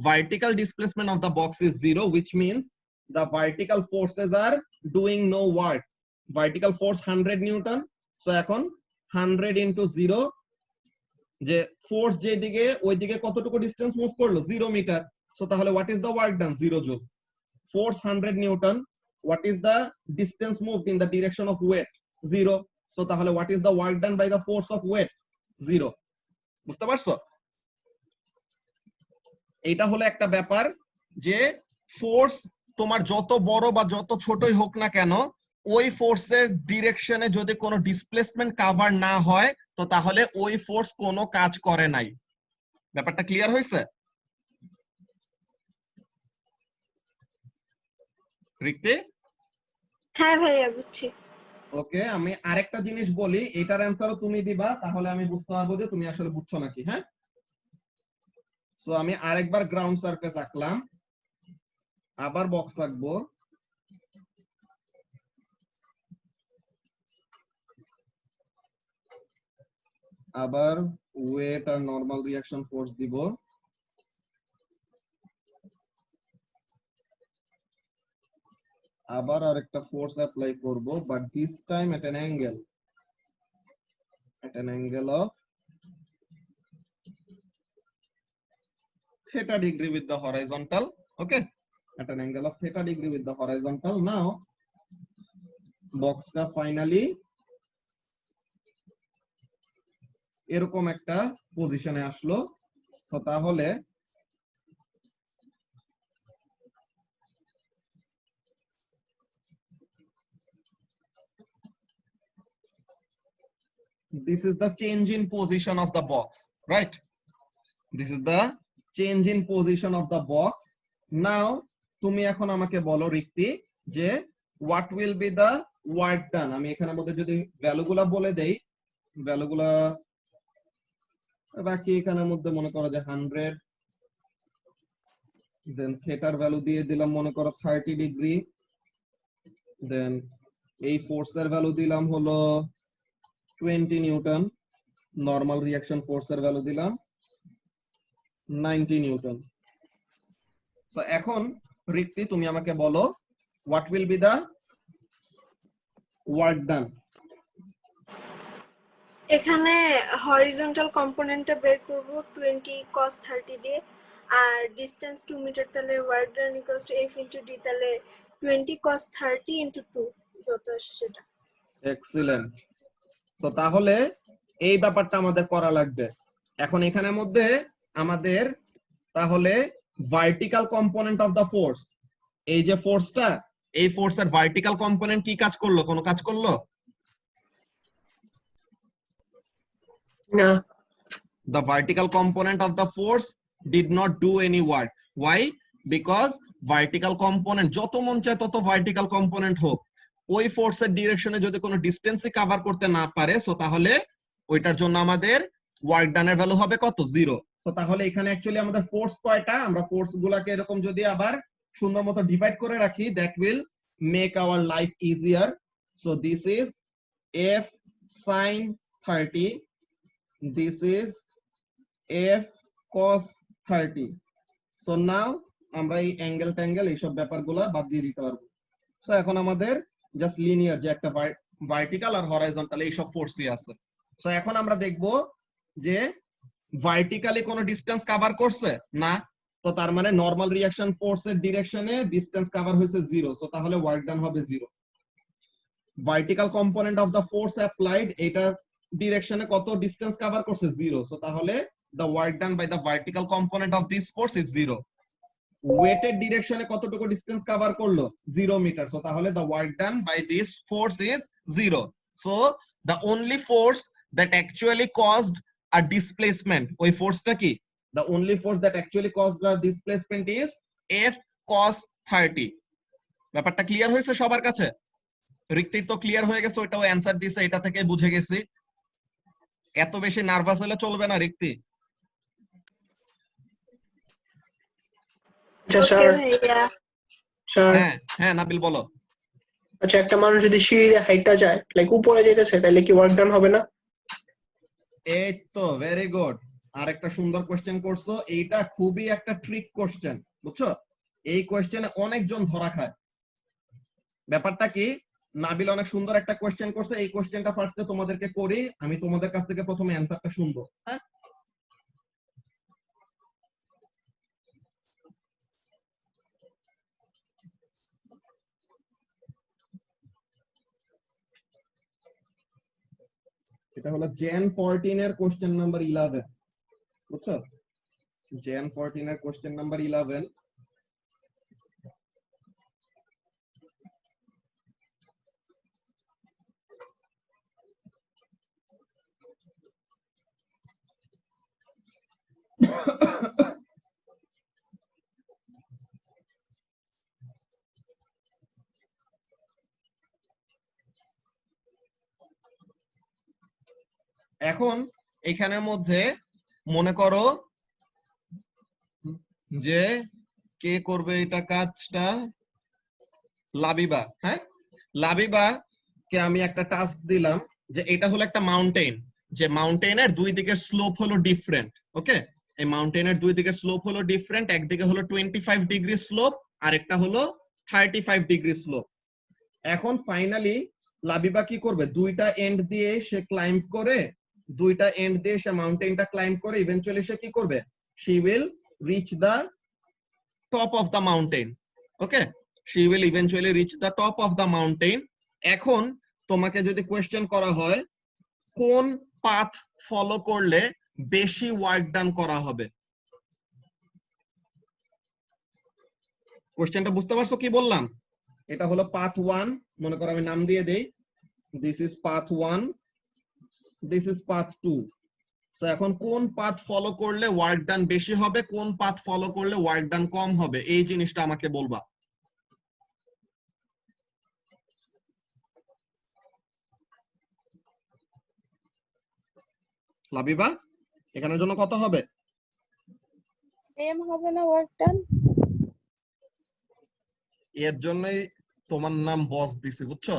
vertical displacement of the box is 0, which means the vertical forces are doing no work. Vertical force 100 Newton. So এখন 100 into 0, যে ফোর্স যেদিকে ওইদিকে কতটুকু ডিসটেন্স মুভ করলো 0 মিটার। সো তাহলে what is the work done 0 joule. Force 100 newton, what is the distance moved in the direction of weight 0। So তাহলে what is the work done by the force of weight 0। বুঝতে পারছো? এইটা হলো একটা ব্যাপার যে force তোমার যত বড় বা যত ছোটই হোক না কেন, ওই ফোর্সের ডিরেকশনে যদি কোনো ডিসপ্লেসমেন্ট কভার না হয় তো তাহলে ওই ফোর্স কোনো কাজ করে নাই। ব্যাপারটা ক্লিয়ার হয়েছে? রিক্তি? হ্যাঁ ভাইয়া বুঝছি। ওকে, আমি আরেকটা জিনিস বলি, এটার অ্যান্সারও তুমি দিবা, তাহলে আমি বুঝতে পারবো যে তুমি আসলে বুঝছো নাকি। হ্যাঁ, সো আমি আরেকবার গ্রাউন্ড সারফেস আঁকলাম, আবার বক্স আঁকবো, আবার ওয়েট আর নরমাল রিঅ্যাকশন ফোর্স দিব, আবার আরেকটা ফোর্স অ্যাপ্লাই করব, but this time at an angle of theta degree with the horizontal. Okay, at an angle of theta degree with the horizontal. Now box টা finally এরকম একটা পজিশনে আসলো। তো তাহলে this is the change in position of the box, right? This is the change in position of the box. Now তুমি এখন আমাকে বলো রিক্তি যে what will be the work done। আমি এখানের মধ্যে যদি ভ্যালুগুলা বলে দেই, ভ্যালুগুলা বাকি এখানের মধ্যে মনে করো যে 100, দেন থিটার ভ্যালু দিয়ে দিলাম মনে করো 30 ডিগ্রি, দেন এই ফোর্সের ভ্যালু দিলাম হলো 20 নিউটন, নরমাল রিঅ্যাকশন ফোর্সের ভ্যালু দিলাম 90 নিউটন। সো এখন রিক্তি তুমি আমাকে বলো what will be the work done। এখানে হরিজন্টাল কম্পোনেন্টটা বের করব 20 cos 30 দিয়ে, আর ডিসটেন্স 2 মিটার, তাহলে work done equals to F * D, তাহলে 20 cos 30 * 2 যত আসে সেটা। এক্সিলেন্ট। সো তাহলে এই ব্যাপারটা আমাদের করা লাগবে। এখন এখানের মধ্যে আমাদের তাহলে vertical component of the force, এই যে ফোর্সটা, এই ফোর্সের ভার্টিক্যাল কম্পোনেন্ট কি কাজ করলো? কোনো কাজ করলো না। the vertical component of the force did not do any work. Why? Because vertical component যত মন চায় তত vertical component হোক, ওই ফোর্সের ডিরেকশনে যদি কোনো ডিসটেন্সই কভার করতে না পারে, সো তাহলে ওইটার জন্য আমাদের ওয়ার্ক ডানের ভ্যালু হবে কত? 0। সো তাহলে এখানে অ্যাকচুয়ালি আমাদের ফোর্স কয়টা? আমরা ফোর্স গুলাকে এরকম যদি আবার সুন্দর মতো ডিভাইড করে রাখি, that will make our life easier. So this is F sin 30, this is F cos 30. So now আমরা এই অ্যাঙ্গেল ট্যাঙ্গেল এইসব ব্যাপারগুলা বাদ দিয়ে দিতে পারবো। সো এখন আমাদের জাস্ট লিনিয়ার যে একটা ভার্টিক্যাল আর হরাইজন্টাল এইসব ফোর্সই আছে। সো এখন আমরা দেখব যে ভার্টিক্যালি কোনো ডিসটেন্স কভার করছে না, তো তার মানে নরমাল রিঅ্যাকশন ফোর্সের ডিরেকশনে ডিসটেন্স কভার হয়েছে 0। সো তাহলে ওয়ার্ক ডান হবে 0। Vertical component of the force applied, এটা ডিরেকশনে কত ডিসটেন্স কভার করছে? 0। সো তাহলে the work done by the vertical component of this force is 0. ওয়েটের ডিরেকশনে কতটুকু ডিসটেন্স কভার করলো? 0 মিটার। সো তাহলে the work done by this force is 0. So the only force that actually caused a displacement, ওই ফোর্সটা কি? The only force that actually caused a displacement is F cos 30. ব্যাপারটা clear হয়েছে সবার কাছে? রিক্তির তো clear হয়ে গেছে, ওইটাও অ্যানসার দিছে, এটা থেকে বুঝে গেছি। এত বেশি নার্ভাস হলে চলবে না রিক্তি। আচ্ছা ওকে স্যার, ভাইয়া। স্যার হ্যাঁ হ্যাঁ নাবিল বলো। আচ্ছা, একটা মানুষ যদি সিঁড়ি দিয়ে হাইটটা যায়, লাইক উপরে যেতেছে, তাহলে কি ওয়ার্ক ডান হবে না? এই তো ভেরি গুড, আরেকটা সুন্দর কোশ্চেন করছো। এইটা খুবই একটা ট্রিক কোশ্চেন, বুঝছো? এই কোশ্চেনে অনেকজন ধরা খায়। ব্যাপারটা কি, নাবিল অনেক সুন্দর একটা কোশ্চেন করছে, এই কোশ্চেনটা ফার্স্টে তোমাদেরকে করি, আমি তোমাদের কাছ থেকে প্রথমে অ্যানসারটা শুনবো। হ্যাঁ, এটা হলো জেন 14 এর কোশ্চেন নাম্বার 11, বুঝছো? জেন 14 এর কোশ্চেন নাম্বার 11। এখন এখানের মধ্যে মনে করো যে কে করবে এটা কাজটা, লাবিবা। হ্যাঁ, লাবিবা কে আমি একটা টাস্ক দিলাম যে এটা হলো একটা মাউন্টেন, যে মাউন্টেনের দুই দিকের স্লোপ হলো ডিফারেন্ট। ওকে, এই মাউন্টেনের দুই দিকের স্লোপ হলো ডিফারেন্ট, একদিকে হলো 25 ডিগ্রি স্লোপ আর একটা হলো 35 ডিগ্রি স্লোপ। এখন ফাইনালি লাবিবা কি করবে, দুইটা এন্ড দিয়ে সে ক্লাইম্ব করে, দুইটা এন্ড দিয়ে সে মাউন্টেনটা ক্লাইম্ব করে ইভেন্চুয়ালি সে কি করবে, she will reach the top of the mountain. Okay, she will eventually reach the top of the mountain. এখন তোমাকে যদি কোয়েশ্চেন করা হয় কোন পাথ ফলো করলে বেশি ওয়ার্ক ডান করা হবে, কোয়েশ্চেনটা বুঝতে পারছো কি বললাম? এটা হলো পাথ 1, মনে করো আমি নাম দিয়ে দেই, this is path 1, this is path 2। তো এখন কোন পাথ ফলো করলে ওয়ার্ক ডান বেশি হবে, কোন পাথ ফলো করলে ওয়ার্ক ডান কম হবে, এই জিনিসটা আমাকে বলবা। লাবিবা, এখানের জন্য কত হবে? সেম হবে না ওয়ার্ক ডান? এর জন্যই তোমার নাম বস দিছি, বুঝছো?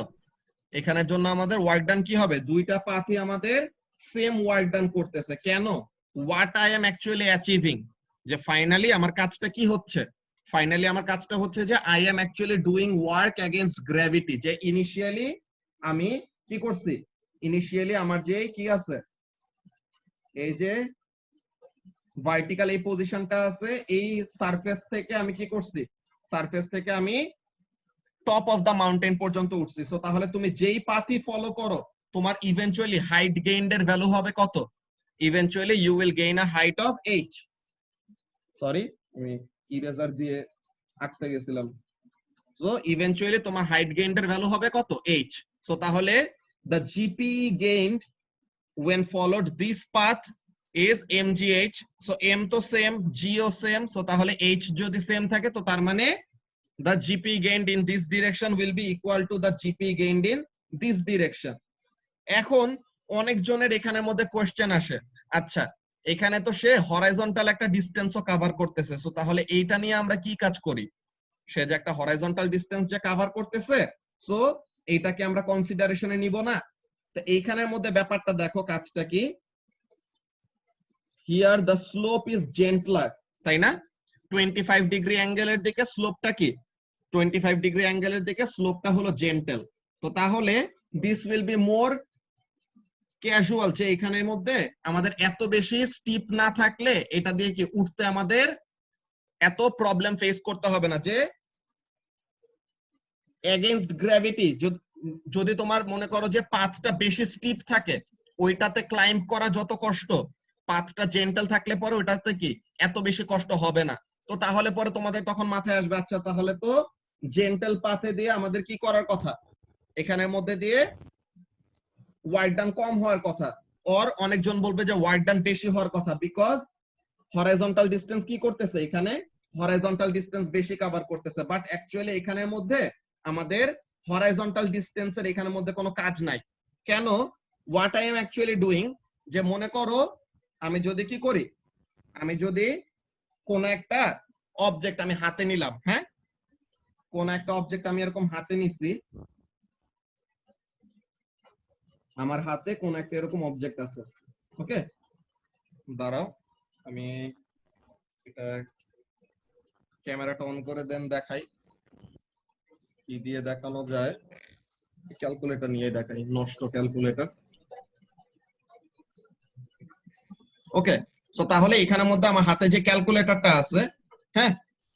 এখানের জন্য আমাদের ওয়ার্ক ডান কি হবে, দুইটা পাথই আমাদের সেম ওয়ার্ক ডান করতেছে। কেন? What I am actually achieving, যে ফাইনালি আমার কাজটা কি হচ্ছে, ফাইনালি আমার কাজটা হচ্ছে যে I am actually doing work against gravity. যে ইনিশিয়ালি আমি কি করছি, ইনিশিয়ালি আমার যে কি আছে, এই যে ভার্টিক্যাল এই পজিশনটা আছে, এই সারফেস থেকে আমি কি করছি, সারফেস থেকে আমি টপ অফ দা মাউন্টেন পর্যন্ত উঠছি। সো তাহলে তুমি যেই পাথই ফলো করো তোমার ইভেন্চুয়ালি হাইট গেইনড এর ভ্যালু হবে কত, eventually you will gain a height of h। Sorry, আমি ইরেজার দিয়ে আঁকতে গেছিলাম। সো ইভেন্চুয়ালি তোমার হাইট গেইনড এর ভ্যালু হবে কত, h। সো তাহলে the GPE gained when followed this path is mgh. so m তো সেম, g ও সেম, সো তাহলে h যদি সেম থাকে তো তার মানে the GPE gained in this direction will be equal to the GPE gained in this direction. এখন অনেক জনের এখানের মধ্যে কোশ্চেন আসে, আচ্ছা এখানে তো সে হরাইজন্টাল একটা ডিসটেন্সও কভার করতেছে, সো তাহলে এইটা নিয়ে আমরা কি কাজ করি, সে যে একটা হরাইজন্টাল ডিসটেন্স যে কভার করতেছে, সো এইটাকে আমরা কনসিডারেশনে নিব না। তো এইখানের মধ্যে ব্যাপারটা দেখো, কাজটা কি, হিয়ার দ্য স্লোপ ইজ জেন্টলার, তাই না? 25 ডিগ্রি অ্যাঙ্গেলের দিকে স্লোপটা কি, 25 ডিগ্রি অ্যাঙ্গেলের দিকে স্লোপটা হলো জেন্টেল। তো তাহলে this will be more casual, যে এখানের মধ্যে আমাদের এত বেশি স্টিপ না থাকলে এটা দিয়ে কি উঠতে আমাদের এত প্রবলেম ফেস করতে হবে না। যে এগেইনস্ট গ্র্যাভিটি যদি তোমার মনে করো যে পাথটা বেশি স্টিপ থাকে, ওইটাতে ক্লাইম্ব করা যত কষ্ট, পাথটা জেন্টাল থাকলে পরে ওইটাতে কি এত বেশি কষ্ট হবে না। তো তাহলে পরে তোমাদের তখন মাথায় আসবে, আচ্ছা তাহলে তো জেন্টাল পাথে দিয়ে আমাদের কি করার কথা, এখানের মধ্যে দিয়ে ওয়ার্ক ডান কম হওয়ার কথা, অর অনেকজন বলবে যে ওয়ার্ক ডান বেশি হওয়ার কথা, বিকজ হরাইজন্টাল ডিসটেন্স কি করতেছে, এখানে হরাইজন্টাল ডিসটেন্স বেশি কভার করতেছে। বাট অ্যাকচুয়ালি এখানের মধ্যে আমাদের হরাইজন্টাল ডিসটেন্সের এখানের মধ্যে কোনো কাজ নাই। কেন? What I am actually doing, যে মনে করো আমি যদি কি করি, আমি যদি কোন একটা অবজেক্ট আমি হাতে নিলাম, হ্যাঁ কোন একটা অবজেক্ট আমি এরকম হাতে নিছি, আমার হাতে কোন একটা এরকম অবজেক্ট আছে, ওকে দাঁড়াও আমি এটা ক্যামেরাটা অন করে দেন দেখাই, কি দিয়ে দেখানো যায়, ক্যালকুলেটর নিয়ে দেখাই, নষ্ট ক্যালকুলেটর। ওকে, সো তাহলে এখানের মধ্যে আমার হাতে যে ক্যালকুলেটরটা আছে, হ্যাঁ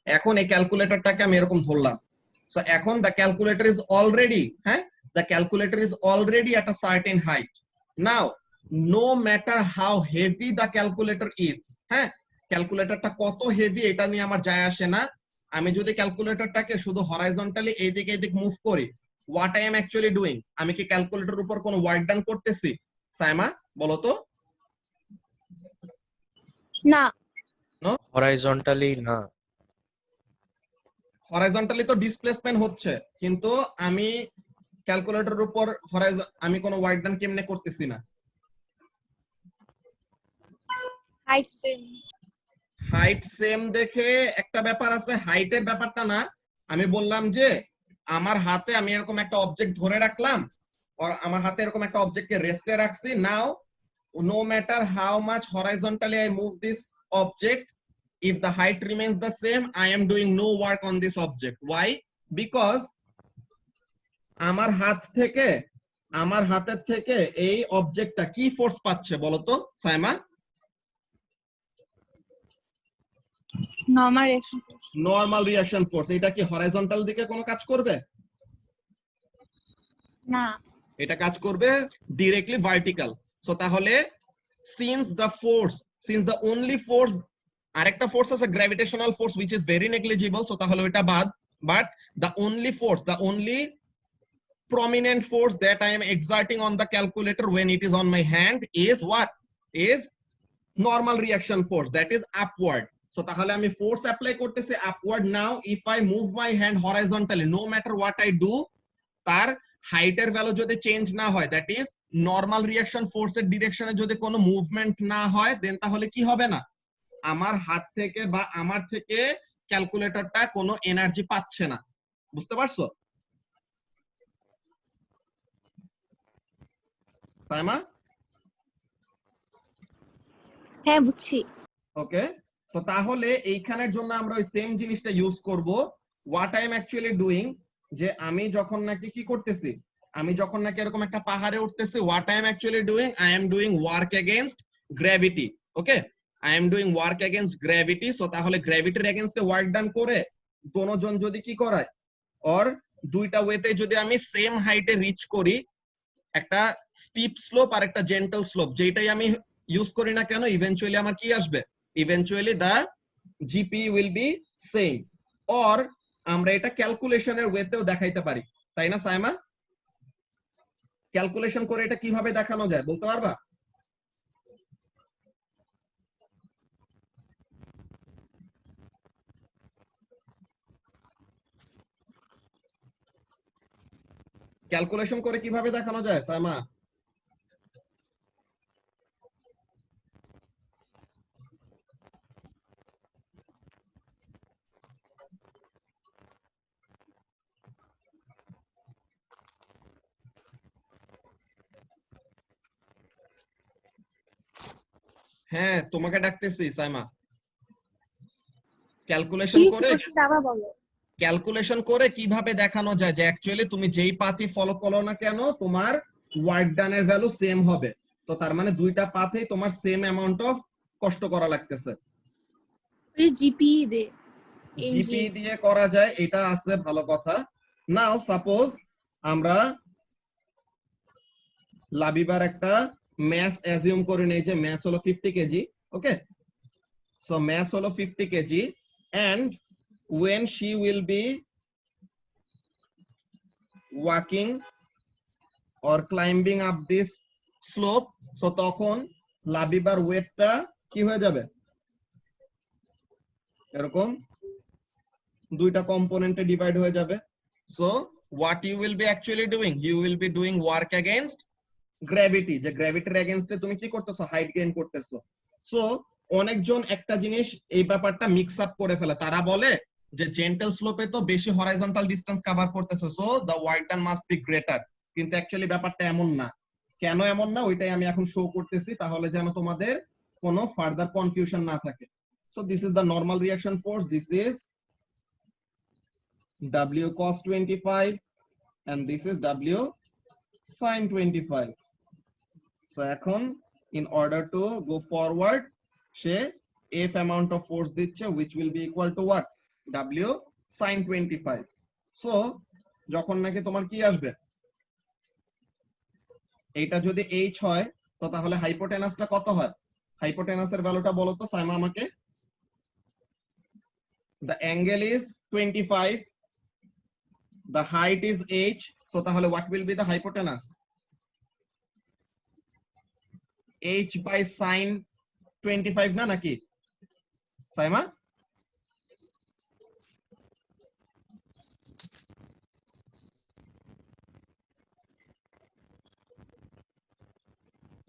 এখন এই ক্যালকুলেটরটাকে আমি এরকম ধরলাম। সো এখন দ্য ক্যালকুলেটর ইজ অলরেডি, হ্যাঁ the calculator is already at a certain height. Now no matter how heavy the calculator is, হ্যাঁ, ক্যালকুলেটরটা কত হেভি এটা নিয়ে আমার যায় আসে না। আমি যদি ক্যালকুলেটরটাকে শুধু হরাইজন্টালি এইদিকে এইদিক মুভ করি, what I am actually doing, আমি কি ক্যালকুলেটরের উপর কোনো ওয়ার্ক ডান করতেছি? সাইমা বলো তো। না। হরাইজন্টালি না, হরাইজন্টালি তো ডিসপ্লেসমেন্ট হচ্ছে, কিন্তু আমি ক্যালকুলেটরের উপর আমি কোনো ওয়ার্ক ডান কেমনে করতেছি না। Height same. হাইট সেম দেখে একটা ব্যাপার আছে, হাইটের ব্যাপারটা না। আমি বললাম যে আমার হাতে আমি এরকম একটা অবজেক্ট ধরে রাখলাম, আর আমার হাতে এরকম একটা অবজেক্টকে রেস্টে রাখছি। Now no matter how much horizontally I move this object, if the height remains the same, I am doing no work on this object. Why? Because আমার হাতের থেকে এই অবজেক্টটা কি ফোর্স পাচ্ছে বলো তো Saima? Normal reaction force. Normal reaction force. এটা কি হরাইজন্টাল দিকে কোনো কাজ করবে? না। এটা কাজ করবে ডিরেক্টলি ভার্টিক্যাল। সো তাহলে since the only force, আরেকটা ফোর্স আছে gravitational force which is very negligible, so তাহলে ওটা বাদ। But the only prominent force that I am exerting on the calculator when it is on my hand is what? Is normal reaction force, that is upward. So তাহলে আমি force apply করতেছি upward. Now if I move my hand horizontally, no matter what I do, তার হাইটের value যদি change না হয়, that is normal reaction ফোর্সের ডিরেকশনে যদি কোনো মুভমেন্ট না হয়, দেন তাহলে কি হবে না, আমার হাত থেকে বা আমার থেকে ক্যালকুলেটরটা কোনো এনার্জি পাচ্ছে না। বুঝতে পারছো সাইমা? হ্যাঁ বুঝছি। ওকে, তো তাহলে এইখানের জন্য আমরা ওই সেম জিনিসটা ইউজ করব। What I am actually doing, যে আমি যখন নাকি কি করতেছি, আমি যখন নাকি এরকম একটা পাহাড়ে উঠতেছি, what I am actually doing, I am doing work against gravity. Okay, I am doing work against gravity. So তাহলে গ্র্যাভিটির এগেইনস্টে ওয়ার্ক ডান করে দোনোজন যদি কি করায়, অর দুইটা ওয়েতে যদি আমি সেম হাইটে রিচ করি, একটা স্টিপ স্লোপ আর একটা জেন্টল স্লোপ, যেটাই আমি ইউজ করি না কেন, ইভেন্চুয়ালি আমার কি আসবে, eventually the GP will be same. Or আমরা এটা ক্যালকুলেশনের ওয়েতেও দেখাইতে পারি, তাই না সাইমা? ক্যালকুলেশন করে এটা কিভাবে দেখানো যায় বলতে পারবা? ক্যালকুলেশন করে কিভাবে দেখানো যায় সাইমা? হ্যাঁ তোমাকে ডাকতেছি সাইমা। ক্যালকুলেশন করে, আবার বলো। ক্যালকুলেশন করে কিভাবে দেখানো যায় যে অ্যাকচুয়ালি তুমি যেই পাথই ফলো করো না কেন, তোমার ওয়ার্ক ডানের ভ্যালু সেম হবে। তো তার মানে দুইটা পাথেই তোমার সেম অ্যামাউন্ট অফ কষ্ট করা লাগতেছে। জিপি দিয়ে করা যায়, এটা আছে ভালো কথা। নাও সাপোজ আমরা লাবিবার একটা ম্যাস অ্যাজিউম করে নেই যে ম্যাস হলো 50 কেজি। ওকে, সো ম্যাস হলো 50 KG and when she will be walking or climbing up this slope, so তখন লাবিবার ওয়েটটা কি হয়ে যাবে, এরকম দুইটা কম্পোনেন্টে ডিভাইড হয়ে যাবে। So what you will be actually doing, you will be doing work against gravity, যে গ্র্যাভিটির এগেইনস্টে তুমি কি করতেছো, হাইট গেইন করতেছো। সো অনেকজন একটা জিনিস এই ব্যাপারটা মিক্স আপ করে ফেলে, তারা বলে যে জেন্টল স্লোপে তো বেশি হরাইজন্টাল ডিসটেন্স কভার করতেছে, so the work done must be greater. কিন্তু অ্যাকচুয়ালি ব্যাপারটা এমন না। কেন এমন না ওইটাই আমি এখন শো করতেছি, তাহলে যেন তোমাদের কোনো ফার্দার কনফিউশন না থাকে। So this is the normal reaction force, this is W cos 25 and this is W sin 25. So এখন in order to go forward, say F amount of force দিচ্ছে which will be equal to what, W sin 25. So যখন নাকি তোমার কি আসবে, এইটা যদি H হয়, তো তাহলে হাইপোটেনাসটা কত হয়? হাইপোটেনাসের ভ্যালুটা বলো তো সাইমা আমাকে। The angle is 25, the height is h, so তাহলে what will be the hypotenuse? h by sin 25 না নাকি সাইমা?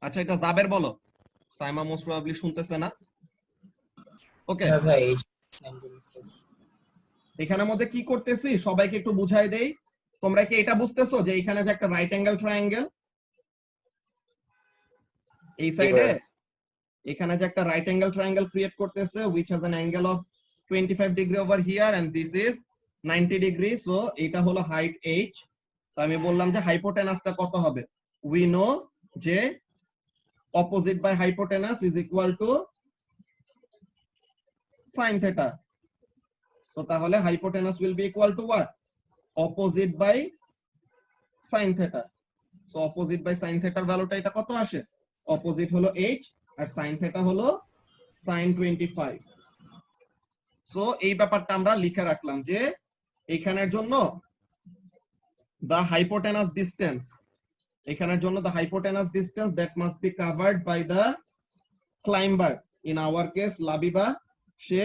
আচ্ছা এটা জাবের বলো, সাইমা মোস্ট প্রবাবলি শুনতেছে না। ওকে হ্যাঁ ভাই sin 25 এখানের মধ্যে কি করতেছি সবাইকে একটু বুঝাই দেই। তোমরা কি এটা বুঝতেছো যে এখানে যে একটা রাইট অ্যাঙ্গেল ট্রায়াঙ্গেল এই সাইডে, এখানে যে একটা রাইট অ্যাঙ্গেল ট্রায়াঙ্গেল ক্রিয়েট করতেছে which has an angle of 25 degree over here and this is 90 degree, so এটা হলো হাইট h। তো আমি বললাম যে হাইপোটেনাসটা কত হবে? we know যে opposite by hypotenuse is equal to sin theta, so তাহলে hypotenuse will be equal to what? Opposite by sin theta, so opposite by sin theta ভ্যালুটা এটা কত আসে? অপোজিট হলো h আর sin theta হলো sin 25। সো এই ব্যাপারটা আমরা লিখে রাখলাম যে এখানের জন্য the hypotenuse distance, এখানের জন্য the hypotenuse distance that must be covered by the climber, in our case Labiba, সে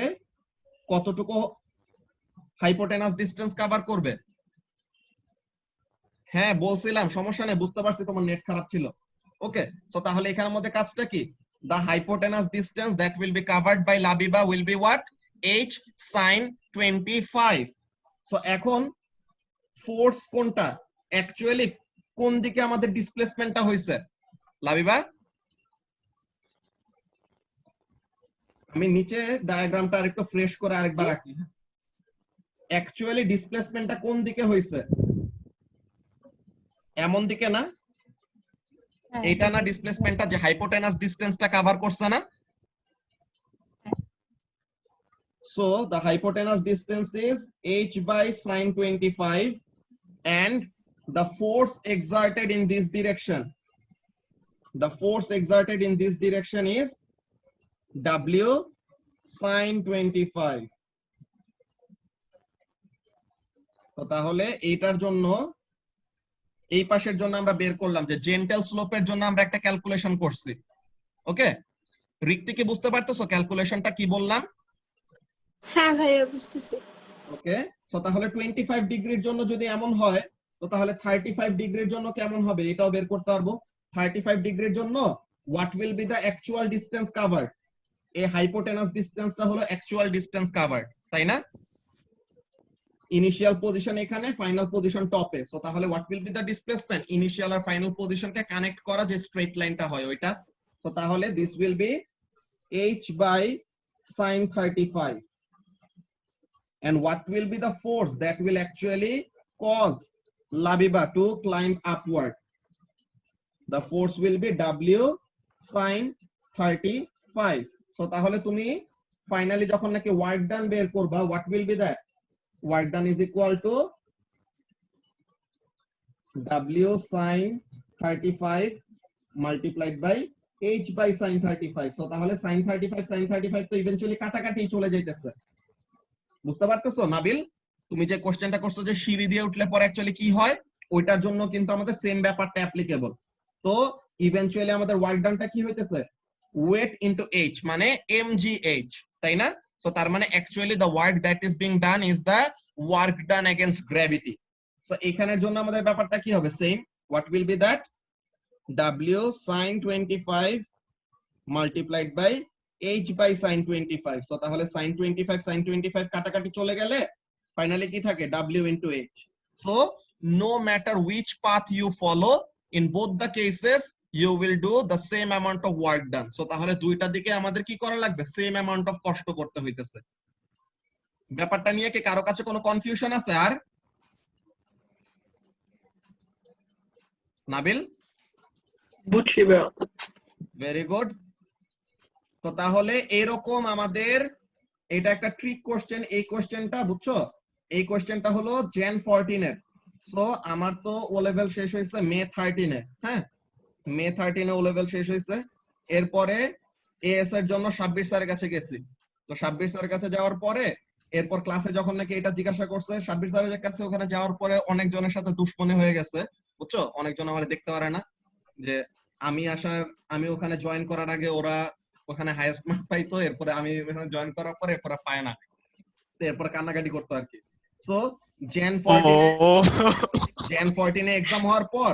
কতটুকু হাইপোটেনাস ডিসটেন্স কভার করবে? হ্যাঁ বলছিলাম, সমস্যা নেই, বুঝতে পারছি তোমার নেট খারাপ ছিল। ওকে সো তাহলে এখানের মধ্যে কাজটা কি? the hypotenuse distance that will be covered by Labiba will be what? h sin 25। So এখন ফোর্স কোনটা অ্যাকচুয়ালি কোন দিকে আমাদের ডিসপ্লেসমেন্টটা হইছে লাবিবা? আমি নিচে ডায়াগ্রামটা আরেকটু ফ্রেশ করে আরেকবার আঁকি। অ্যাকচুয়ালি ডিসপ্লেসমেন্টটা কোন দিকে হইছে? এমন দিকে না? এটা না ডিসপ্লেসমেন্টটা যে হাইপোটেনাস ডিসটেন্সটা কভার করছে না? So the hypotenuse distance is h by sin 25 and the force exerted in this direction, the force exerted in this direction is w sin 25। তো তাহলে এইটার জন্য এই পাশের জন্য আমরা বের করলাম যে জেন্টাল স্লোপের জন্য আমরা একটা ক্যালকুলেশন করছি। ওকে রিক্তি কি বুঝতে পারতেছো ক্যালকুলেশনটা কি বললাম? হ্যাঁ ভাইয়া বুঝতেছি। ওকে সো তাহলে 25 ডিগ্রির জন্য যদি এমন হয় তো তাহলে 35 ডিগ্রির জন্য কেমন হবে এটাও বের করতে পারবো। 35 ডিগ্রির জন্য what will be the actual distance covered? এই হাইপোটেনাস ডিসটেন্সটা হলো অ্যাকচুয়াল ডিসটেন্স কভারড, তাই না? ইনিশিয়াল পজিশন এখানে, ফাইনাল পজিশন টপে। সো তাহলে what will be the displacement? Initial আর ফাইনাল পজিশনকে কানেক্ট করা যে স্ট্রেট লাইনটা হয় ওইটা। সো তাহলে this will be h by sin 35 and what will be the force that will actually cause Labiba to climb upward? The force will be w sin 35। So তাহলে তুমি finally যখন নাকি ওয়ার্ক ডান বের করবা what will be that? Work done is equal to w sin 35 multiplied by h by sin 35। So তাহলে sin 35 sin 35 তো eventually কাটাকাটি চলে যাইতেছে, বুঝতে পারতেছো নাবিল? তুমি যে কোশ্চেনটা করছো যে সিঁড়ি দিয়ে উঠলে পরে অ্যাকচুয়ালি কি হয়, ওইটার জন্য কিন্তু আমাদের সেম ব্যাপারটা অ্যাপ্লিকেবল। তো ইভেন্চুয়ালি আমাদের ওয়ার্ক ডানটা কি হইতেছে? ওয়েট ইনটু h মানে mgh, তাই না? So তার মানে actually the work that is being done is the work done against gravity. So এখানের জন্য আমাদের ব্যাপারটা কি হবে? Same. What will be that? W sin 25 multiplied by h by sin 25. So তাহলে sin 25 কাটাকাটি চলে গেলে ফাইনালি কি থাকে? W into h. So no matter which path you follow, in both the cases you will do the same amount of work done. So তাহলে দুইটা দিকে আমাদের কি করা লাগবে? সেম অ্যামাউন্ট অফ কষ্ট করতে হইতেছে। ব্যাপারটা নিয়ে কি কারো কাছে কোনো কনফিউশন আছে আর? নাবিল বুঝছি ভাইয়া। Very good. তো তাহলে এরকম আমাদের এটা একটা ট্রিক কোশ্চেন। এই কোশ্চেনটা বুঝছো, এই কোশ্চেনটা হলো Jan 14 এর। সো আমার তো ও লেভেল শেষ হয়েছে May 13 এ। হ্যাঁ মে 13 ও লেভেল শেষ হয়েছে। এরপরে এএস এর জন্য সাব্বির স্যারের কাছে গেছি। তো সাব্বির স্যারের কাছে যাওয়ার পরে এরপর ক্লাসে যখন নাকি এটা জিজ্ঞাসা করছে সাব্বির স্যারের কাছে, ওখানে যাওয়ার পরে অনেকজনের সাথে দুশ্মনী হয়ে গেছে, বুঝছো? অনেকজন আমার দেখতে পারে না, যে আমি ওখানে জয়েন করার আগে ওরা ওখানে হাইয়েস্ট মার্ক পাইতো, এরপরে আমি ওখানে জয়েন করার পরে এরপরে পায় না, তো এরপর কান্নাকাটি করতো আর কি। সো জেন 14 এক্সাম হওয়ার পর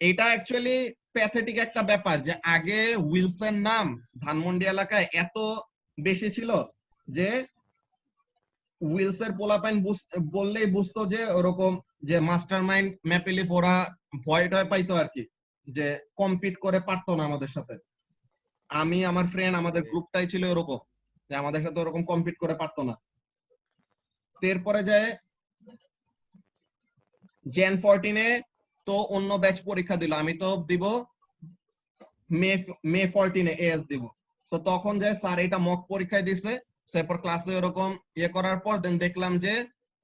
এটা অ্যাকচুয়ালি প্যাথেটিক একটা ব্যাপার, যে আগে উইলসন নাম ধানমন্ডি এলাকায় এত বেশি ছিল যে উইলসের পোলাপাইন বললেই বুঝতো যে ওরকম যে মাস্টারমাইন্ড ম্যাপিলিফ, ওরা ভয় টয় পাইতো আর কি, যে কম্পিট করে পারতো না আমাদের সাথে। আমি আমার ফ্রেন্ড আমাদের গ্রুপটাই ছিল এরকম, যে আমাদের সাথে ওরকম কম্পিট করে পারতো না। এরপরে যায় জেন 14 তো অন্য ব্যাচ পরীক্ষা দিল, আমি তো দিব মে 14 এএস দিব। তো তখন যায় স্যার এটা মক পরীক্ষায় দিছে, তারপর ক্লাসে এরকম ইয়ে করার পর দেন দেখলাম যে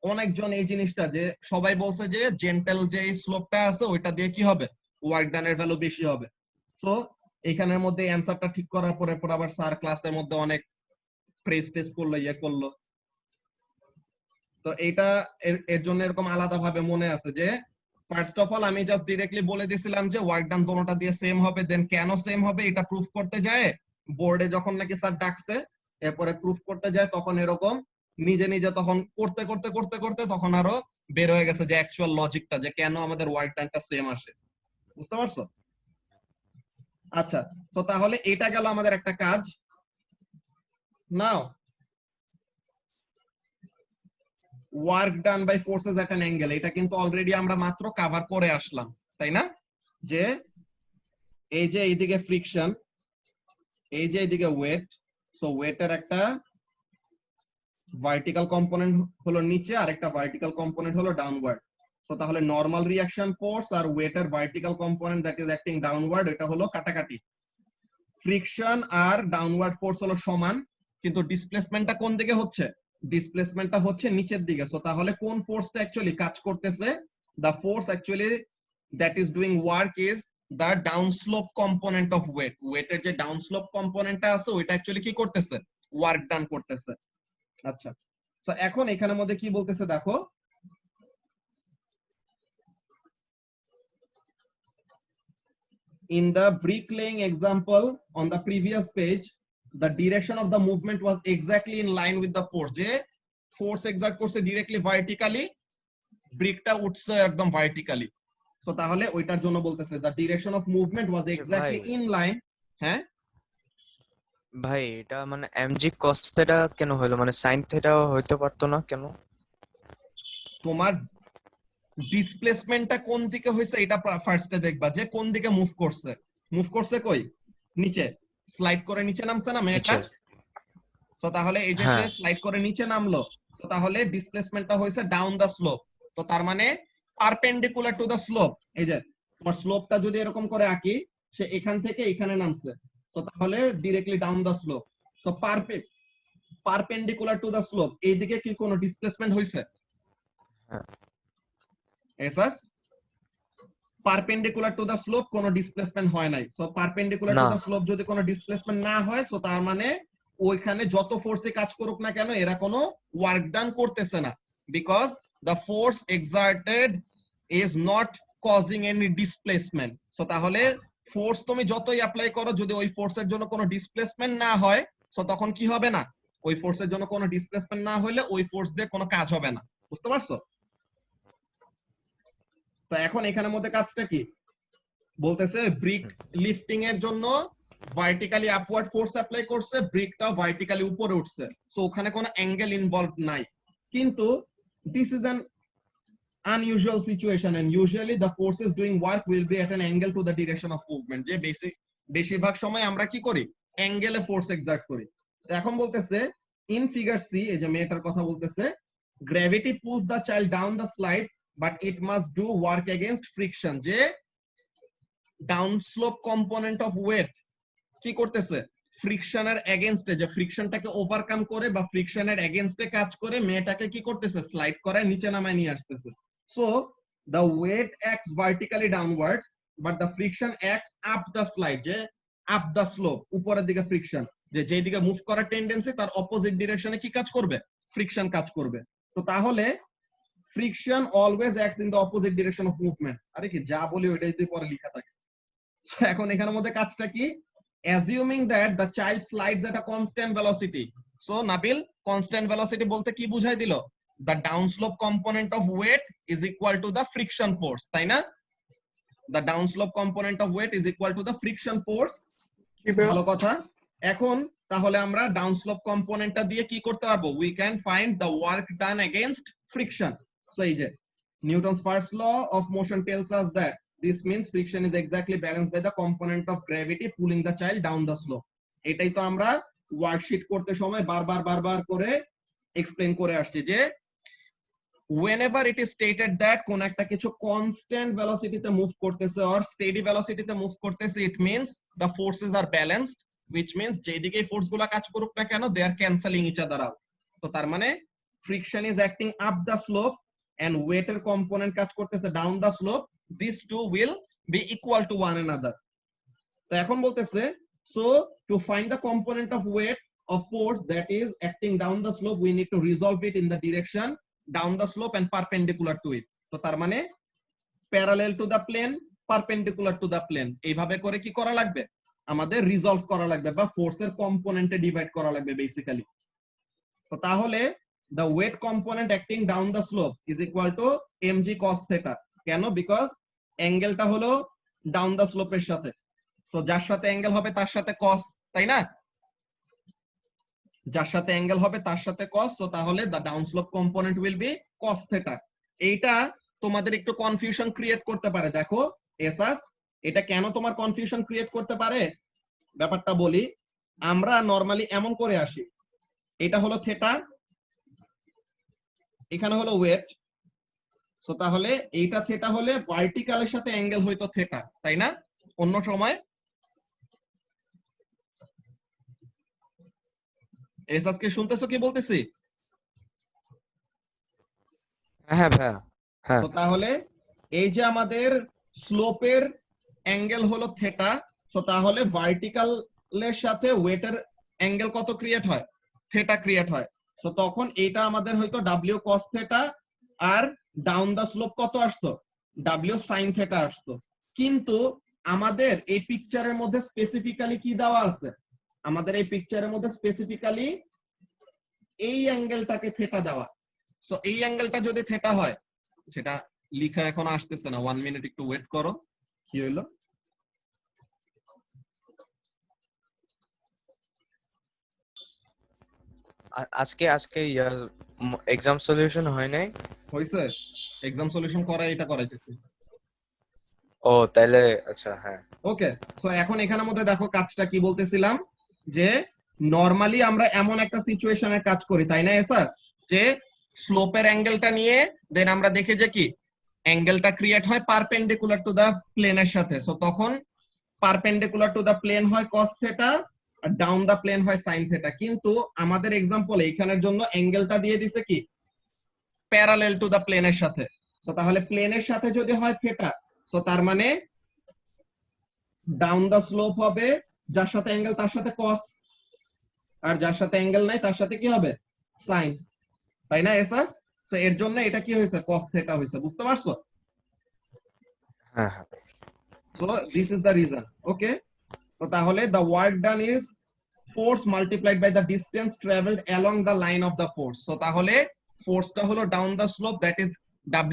অনেকজন এই জিনিসটা, যে সবাই বলছে যে জেন্টাল যে স্লোপটা আছে ওইটা দিয়ে কি হবে, ওয়ার্ক ডানের ভ্যালু বেশি হবে। সো এখানের মধ্যে অ্যানসারটা ঠিক করার পরে আবার স্যার ক্লাসের মধ্যে অনেক প্রেস টেস্ট করলো, ইয়ে করলো। তো এইটা এর জন্য এরকম আলাদা ভাবে মনে আছে যে ফার্স্ট অফ অল আমি জাস্ট ডিরেক্টলি বলে দিয়েছিলাম যে ওয়ার্ক ডান দোনোটা দিয়ে সেম হবে, দেন কেন সেম হবে এটা প্রুফ করতে যায় বোর্ডে যখন নাকি স্যার ডাকছে, এরপরে প্রুফ করতে যায় তখন এরকম নিজে নিজে তখন করতে করতে করতে করতে তখন আরো বের হয়ে গেছে যে অ্যাকচুয়াল লজিকটা, যে কেন আমাদের ওয়ার্ক ডানটা সেম আসে। বুঝতে পারছো? আচ্ছা, তো তাহলে এটা গেল আমাদের একটা কাজ। Now work done by forces at an angle, এটা কিন্তু অলরেডি আমরা মাত্র কভার করে আসলাম, তাই না? যে এই যে এইদিকে ফ্রিকশন, এই যে এইদিকে ওয়েট, সো ওয়েটের একটা ভার্টিক্যাল কম্পোনেন্ট হলো নিচে আর একটা ভার্টিক্যাল কম্পোনেন্ট হলো ডাউনওয়ার্ড। সো তাহলে নরমাল রিঅ্যাকশন ফোর্স আর ওয়েটের vertical component that is acting downward, এটা হলো কাটাকাটি। ফ্রিকশন আর ডাউনওয়ার্ড ফোর্স হলো সমান, কিন্তু ডিসপ্লেসমেন্টটা কোন দিকে হচ্ছে? ডিসপ্লেসমেন্টটা হচ্ছে নিচের দিকে। সো তাহলে কোন ফোর্সটা অ্যাকচুয়ালি কাজ করতেছে? The force actually that is doing work is the down slope component of weight. ওয়েটের যে ডাউন স্লোপ কম্পোনেন্টটা আছে ওইটা অ্যাকচুয়ালি কি করতেছে? ওয়ার্ক ডান করতেছে। আচ্ছা, তো এখন এখানের মধ্যে কি বলতেছে দেখো, in the bricklaying example on the previous page, the direction of the movement was exactly in line with the force, যে force exert করছে directly vertically, ব্রিকটা উঠছে একদম vertically। সো তাহলে ওইটার জন্য বলতেছে the direction of movement was exactly in line। হ্যাঁ ভাই, এটা মানে mg cos থিটা কেন হলো? মানে sin থিটাও হইতে পারতো না কেন? তোমার ডিসপ্লেসমেন্টটা কোন দিকে হয়েছে এটা ফার্স্টে দেখবা, যে কোন দিকে মুভ করছে। মুভ করছে কই? নিচে, স্লাইড করে নিচে নামছে না মেয়েটা? তো তাহলে এই যে সে স্লাইড করে নিচে নামলো, তো তাহলে ডিসপ্লেসমেন্টটা হয়েছে ডাউন দা স্লোপ। তো তার মানে পারপেন্ডিকুলার টু দা স্লোপ। এই যে তোমার স্লোপটা যদি এরকম করে আঁকি, সে এখান থেকে এখানে নামছে, তো তাহলে directly down the slope. So perpendicular to the slope, এইদিকে কি কোনো ডিসপ্লেসমেন্ট হয়েছে? As such perpendicular to the slope কোনো ডিসপ্লেসমেন্ট হয় নাই। So perpendicular to the slope যদি কোনো ডিসপ্লেসমেন্ট না হয়, সো তার মানে ওইখানে যত ফোর্সে কাজ করুক না কেন এরা কোনো ওয়ার্ক ডান করতেছে না, because the force exerted is not causing any displacement. So তাহলে ফোর্স তুমি যতই অ্যাপ্লাই করো, যদি ওই ফোর্সের জন্য কোনো ডিসপ্লেসমেন্ট না হয়, সো তখন কি হবে না? ওই ফোর্সের জন্য কোনো ডিসপ্লেসমেন্ট না হলে ওই ফোর্স দিয়ে কোনো কাজ হবে না। বুঝতে পারছো? তো এখন এখানের মধ্যে কাজটা কি বলতেছে, ব্রিক লিফটিং এর জন্য ভার্টিক্যালি আপওয়ার্ড ফোর্স অ্যাপ্লাই করছে, ব্রিকটাও ভার্টিক্যালি উপরে উঠছে, সো ওখানে কোনো অ্যাঙ্গেল ইনভলভ নাই। কিন্তু this is an unusual situation and usually the forces doing work will be at an angle to the direction of movement, যে বেশিরভাগ সময় আমরা কি করি? অ্যাঙ্গেলে ফোর্স এক্সার্ট করি। তো এখন বলতেছে ইন ফিগার সি, এই যে মেয়েটার কথা বলতেছে, gravity pulls the child down the slide but it must do work against friction, যে down slope component of weight কি করতেছে? ফ্রিকশনের এগেইনস্টে, যে ফ্রিকশনটাকে ওভারকাম করে বা ফ্রিকশনের এগেইনস্টে কাজ করে মেয়েটাকে কি করতেছে? স্লাইড করে নিচে নামায় নিয়ে আসতেছে। So the weight acts vertically downwards but the friction acts up the slide, যে আপ দ্য স্লোপ, উপরের দিকে ফ্রিকশন, যে যেই দিকে মুভ করার টেন্ডেন্সি তার অপোজিট ডিরেকশনে কি কাজ করবে, ফ্রিকশন কাজ করবে। তো তাহলে friction always acts in the opposite direction of movement. আরে কি যা বলি ওইটাই তো পরে লেখা থাকে। So এখন এখানের মধ্যে কাজটা কি, assuming that the child slides at a constant velocity. So Nabil, constant velocity বলতে কি বুঝাই দিল, the downslope component of weight is equal to the friction force, তাই না? The downslope component of weight is equal to the friction force. ভালো কথা। এখন তাহলে আমরা ডাউনস্লোপ কম্পোনেন্টটা দিয়ে কি করতে পারবো, we can find the work done against friction. So এই যে Newton's first law of motion tells us that this means friction is exactly balanced by the component of gravity pulling the child down the slope. এটাই তো আমরা worksheet করতে সময় বারবার করে explain করে আসছি যে whenever it is stated that কোন একটা কিছু constant velocity তে মুভ করতেছে or steady velocity তে মুভ করতেছে, it means the forces are balanced, which means যেদিকে ফোর্স গুলা কাজ করুক না কেন they are cancelling each other out. তো তার মানে friction is acting up the slope and weight এর কম্পোনেন্ট কাজ করতেছে down the slope, these two will be equal to one another. তো এখন বলতেছে so to find the component of weight of force that is acting down the slope we need to resolve it in the direction down the slope and perpendicular to it. তো তার মানে parallel to the plane, perpendicular to the plane, এইভাবে করে কি করা লাগবে, আমাদের resolve করা লাগবে বা ফোর্সের কম্পোনেন্টে ডিভাইড করা লাগবে বেসিক্যালি। তো তাহলে the weight component acting down the slope is equal to mg cos theta. কেন, বিকজ অ্যাঙ্গেলটা হলো ডাউন দ্য স্লোপের সাথে, সো যার সাথে অ্যাঙ্গেল হবে তার সাথে cos, তাই না? যার সাথে অ্যাঙ্গেল হবে তার সাথে cos, সো তাহলে the down slope component will be cos theta. এইটা তোমাদের একটু কনফিউশন ক্রিয়েট করতে পারে। দেখো এসাস, এটা কেন তোমার কনফিউশন ক্রিয়েট করতে পারে ব্যাপারটা বলি। আমরা নরমালি এমন করে আসি, এটা হলো থেটা, এখানে হলো ওয়েট, সো তাহলে এইটা থেটা হলে ভার্টিক্যালের সাথে অ্যাঙ্গেল হয়তো থেটা, তাই না? অন্য সময় এসাসকে শুনতেছো কি বলতেছি? হ্যাঁ ভাইয়া, হ্যাঁ। তো তাহলে এই যে আমাদের স্লোপের অ্যাঙ্গেল হলো থেটা, সো তাহলে ভার্টিক্যালের সাথে ওয়েটের অ্যাঙ্গেল কত ক্রিয়েট হয়, থেটা ক্রিয়েট হয়। সো তখন এটা আমাদের হয়তো ডাব্লিউ কস থেটা, আর ডাউন দা স্লোপ কত আসতো, ডাব্লিউ সাইন থেটা আসতো। কিন্তু আমাদের এই পিকচারের মধ্যে স্পেসিফিক্যালি কি দেওয়া আছে, আমাদের এই পিকচারের মধ্যে স্পেসিফিক্যালি এই অ্যাঙ্গেলটাকে থেটা দেওয়া। সো এই অ্যাঙ্গেলটা যদি থেটা হয়, সেটা লিখা এখন আসতেছে না, 1 মিনিট একটু ওয়েট করো। কি হইলো, আজকে এক্সাম সলিউশন হয় নাই? হইছে, এক্সাম সলিউশন করা এটা করাইতেছি। ও তাইলে আচ্ছা, হ্যাঁ ওকে, সো এখন এখানের মধ্যে দেখো কাজটা কি বলতেছিলাম, যে নরমালি আমরা এমন একটা সিচুয়েশনে কাজ করি, তাই না এসাস, যে স্লোপের অ্যাঙ্গেলটা নিয়ে দেন আমরা দেখি যে কি অ্যাঙ্গেলটা ক্রিয়েট হয় পারপেন্ডিকুলার টু দা প্লেনের সাথে। সো তখন পারপেন্ডিকুলার টু দা প্লেন হয় cos থিটা আর ডাউন দা প্লেন হয় sin থিটা। কিন্তু আমাদের এক্সাম্পলে এখানের জন্য অ্যাঙ্গেলটা দিয়ে দিছে কি প্যারালাল টু দা প্লেনের সাথে। সো তাহলে প্লেনের সাথে যদি হয় থিটা, সো তার মানে ডাউন দা স্লোপ হবে যার সাথে অ্যাঙ্গেল তার সাথে cos, আর যার সাথে অ্যাঙ্গেল নাই তার সাথে কি হবে sin, তাই না এসাস? সো এর জন্য এটা কি হয়েছে cos থিটা হয়েছে, বুঝতে পারছো? হ্যাঁ। So this is the reason. Okay, so তাহলে the work done is force multiplied by the distance traveled along the line of the force. So তাহলে ফোর্সটা হলো down the slope, that is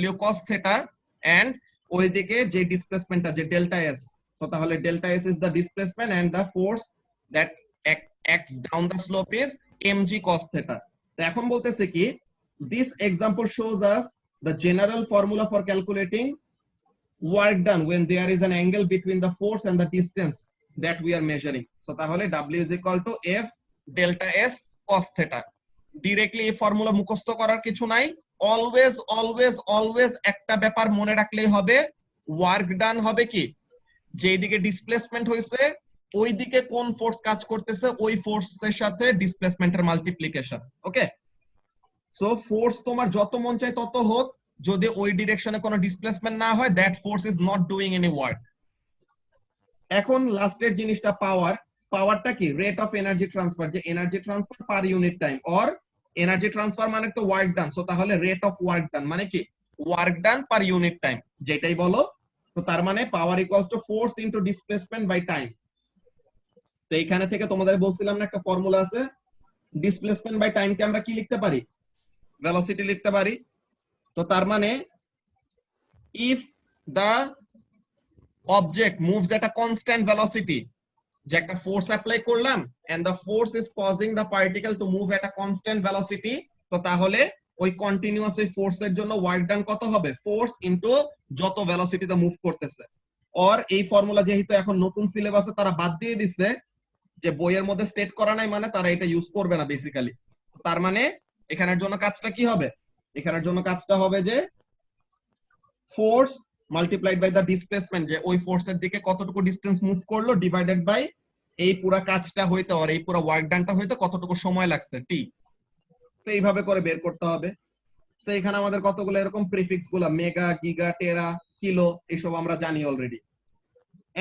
w cos theta, and ওইদিকে যে ডিসপ্লেসমেন্টটা যে delta s, so তাহলে delta s is the displacement and the force that acts down the slope is mg cos theta. তো এখন বলতেছে কি, this example shows us the general formula for calculating work done when there is an angle between the force and the distance that we are measuring. So তাহলে w is equal to f delta s cos theta. Directly এই formula মুখস্থ করার কিছু নাই, always always always একটা ব্যাপার মনে রাখলেই হবে, ওয়ার্ক ডান হবে কি যেদিকে ডিসপ্লেসমেন্ট হয়েছে ওই দিকে কোন ফোর্স কাজ করতেছে ওই ফোর্সের সাথে ডিসপ্লেসমেন্টের মাল্টিপ্লিকেশন। ওকে, সো ফোর্স তোমার যত মন চায় তত হোক, যদি ওই ডিরেকশনে কোনো ডিসপ্লেসমেন্ট না হয় that force is not doing any work. এখন লাস্টের জিনিসটা পাওয়ার। পাওয়ারটা কি? রেট অফ এনার্জি ট্রান্সফার, যে energy transfer per unit time, or energy transfer মানে তো ওয়ার্ক ডান, সো তাহলে রেট অফ ওয়ার্ক ডান মানে কি? Work done per unit time, যেটাই বলো। তো তার মানে power equals to force into displacement by time. তো এইখানে থেকে তোমাদের বলছিলাম না একটা ফর্মুলা আছে, ডিসপ্লেসমেন্ট বাই টাইমকে আমরা কি লিখতে পারি? ভেলোসিটি লিখতে পারি। তো তার মানে if the object moves at a constant velocity, যে একটা ফোর্স অ্যাপ্লাই করলাম and the force is causing the particle to move at a constant velocity, তো তাহলে ওই কন্টিনিউয়াস ওই ফোর্সের জন্য ওয়ার্ক ডান কত হবে? ফোর্স ইনটু যত ভেলোসিটিতে মুভ করতেছে। অর এই ফর্মুলা যেহেতু এখন নতুন সিলেবাসে তারা বাদ দিয়ে দিচ্ছে, যে বইয়ের মধ্যে স্টেট করা নাই, মানে তারা এটা ইউজ করবে না বেসিক্যালি। তার মানে এখানের জন্য কাজটা কি হবে? এখানের জন্য কাজটা হবে যে force multiplied by the displacement, যে ওই ফোর্সের দিকে কতটুকু ডিসটেন্স মুভ করলো, ডিভাইডেড বাই এই পুরো কাজটা হইতে আর এই পুরো ওয়ার্ক ডানটা হইতে কতটুকু সময় লাগছে, টি। তো এইভাবে করে বের করতে হবে। তো এখানে আমাদের কতগুলো এরকম প্রিফিক্স গুলা, মেগা, গিগা, টেরা, কিলো, এইসব আমরা জানি already.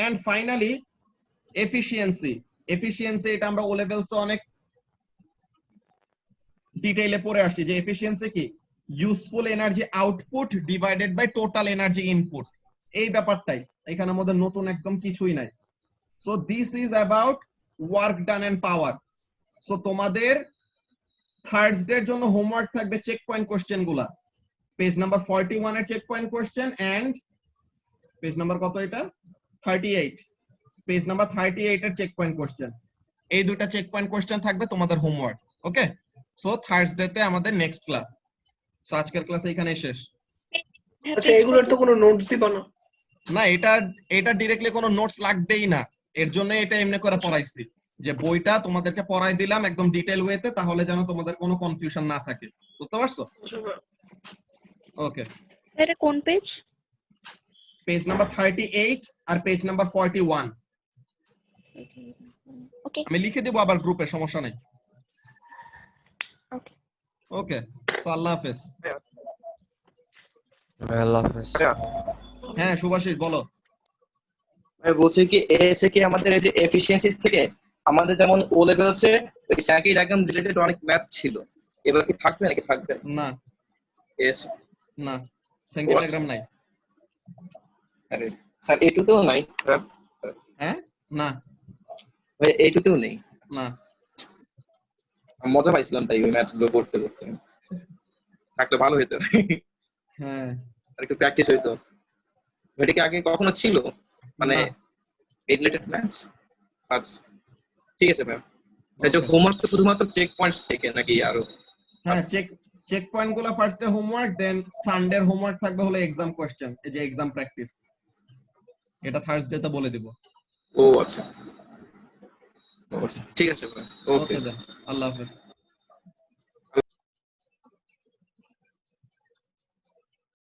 And finally efficiency. Efficiency এটা আমরা ও লেভেলসে অনেক ডিটেইলে পড়ে আসছি, যে এফিশিয়েন্সি কি? Useful energy output divided by total energy input, এই ব্যাপারটাই। এখানের মধ্যে নতুন একদম কিছুই নাই। So this is about work done and power. সো তোমাদের থার্সডে এর জন্য হোমওয়ার্ক থাকবে চেক পয়েন্ট কোশ্চেন গুলা, পেজ নাম্বার 41 এর checkpoint question and page number কত এটা? 38, পেজ নাম্বার 38 এর চেক পয়েন্ট কোশ্চেন। এই দুইটা চেক পয়েন্ট কোশ্চেন থাকবে তোমাদের হোমওয়ার্ক। ওকে, সো থার্সডে তে আমাদের নেক্সট ক্লাস। সো আজকের ক্লাস এখানেই শেষ। আচ্ছা, এগুলোর তো কোনো নোটস দিবা না? না, এটা ডিরেক্টলি কোনো নোটস লাগবেই না, এর জন্য এটা এমনি করে পড়াইছি, যে বইটা তোমাদেরকে পড়াই দিলাম একদম ডিটেইল ওয়েতে, তাহলে যেন তোমাদের কোনো কনফিউশন না থাকে। বুঝতে পারছো? ওকে, এটা কোন পেজ? পেজ নাম্বার 38 আর পেজ নাম্বার 41। ওকে আমি লিখে দেব আবার গ্রুপে, সমস্যা নেই। ওকে ওকে, সো আল্লাহ হাফেজ। আল্লাহ হাফেজ। হ্যাঁ সুভাষিস বলো। আমি বলছি কি এসে কি আমাদের এই যে এফিশিয়েন্সি থেকে আমাদের যেমন ও লেভেলসে ওই স্যাকি ডায়াগ্রাম রিলেটেড অনেক ম্যাথ ছিল, এবার কি থাকবে নাকি থাকবে না এস? না, সেন্টি ডায়াগ্রাম নাই। আরে স্যার এটুতেও নাই? হ্যাঁ না ভাই এটুতেও নেই? না, আমি মজা পাইছিলাম তাই ওই ম্যাথ গুলো করতে করতে, থাকলে ভালো হতো। হ্যাঁ আর একটু প্র্যাকটিস হইতো। এটা কি আগে কখনো ছিল মানে না। এই রিলেটেড ম্যাথস? আচ্ছা ঠিক আছে ম্যাম। এই যে Okay. হোমওয়ার্ক তো শুধুমাত্র চেক পয়েন্টস থেকে নাকি আরো? হ্যাঁ, চেক পয়েন্ট গুলো ফার্স্টে হোমওয়ার্ক, দেন সানডের হোমওয়ার্ক থাকবে হলো এক্সাম কোশ্চেন, এই যে এক্সাম প্র্যাকটিস, এটা থার্সডে তে বলে দিব। ও আচ্ছা ঠিক আছে ম্যাম। ওকে ওকে দেন, আল্লাহ হাফেজ।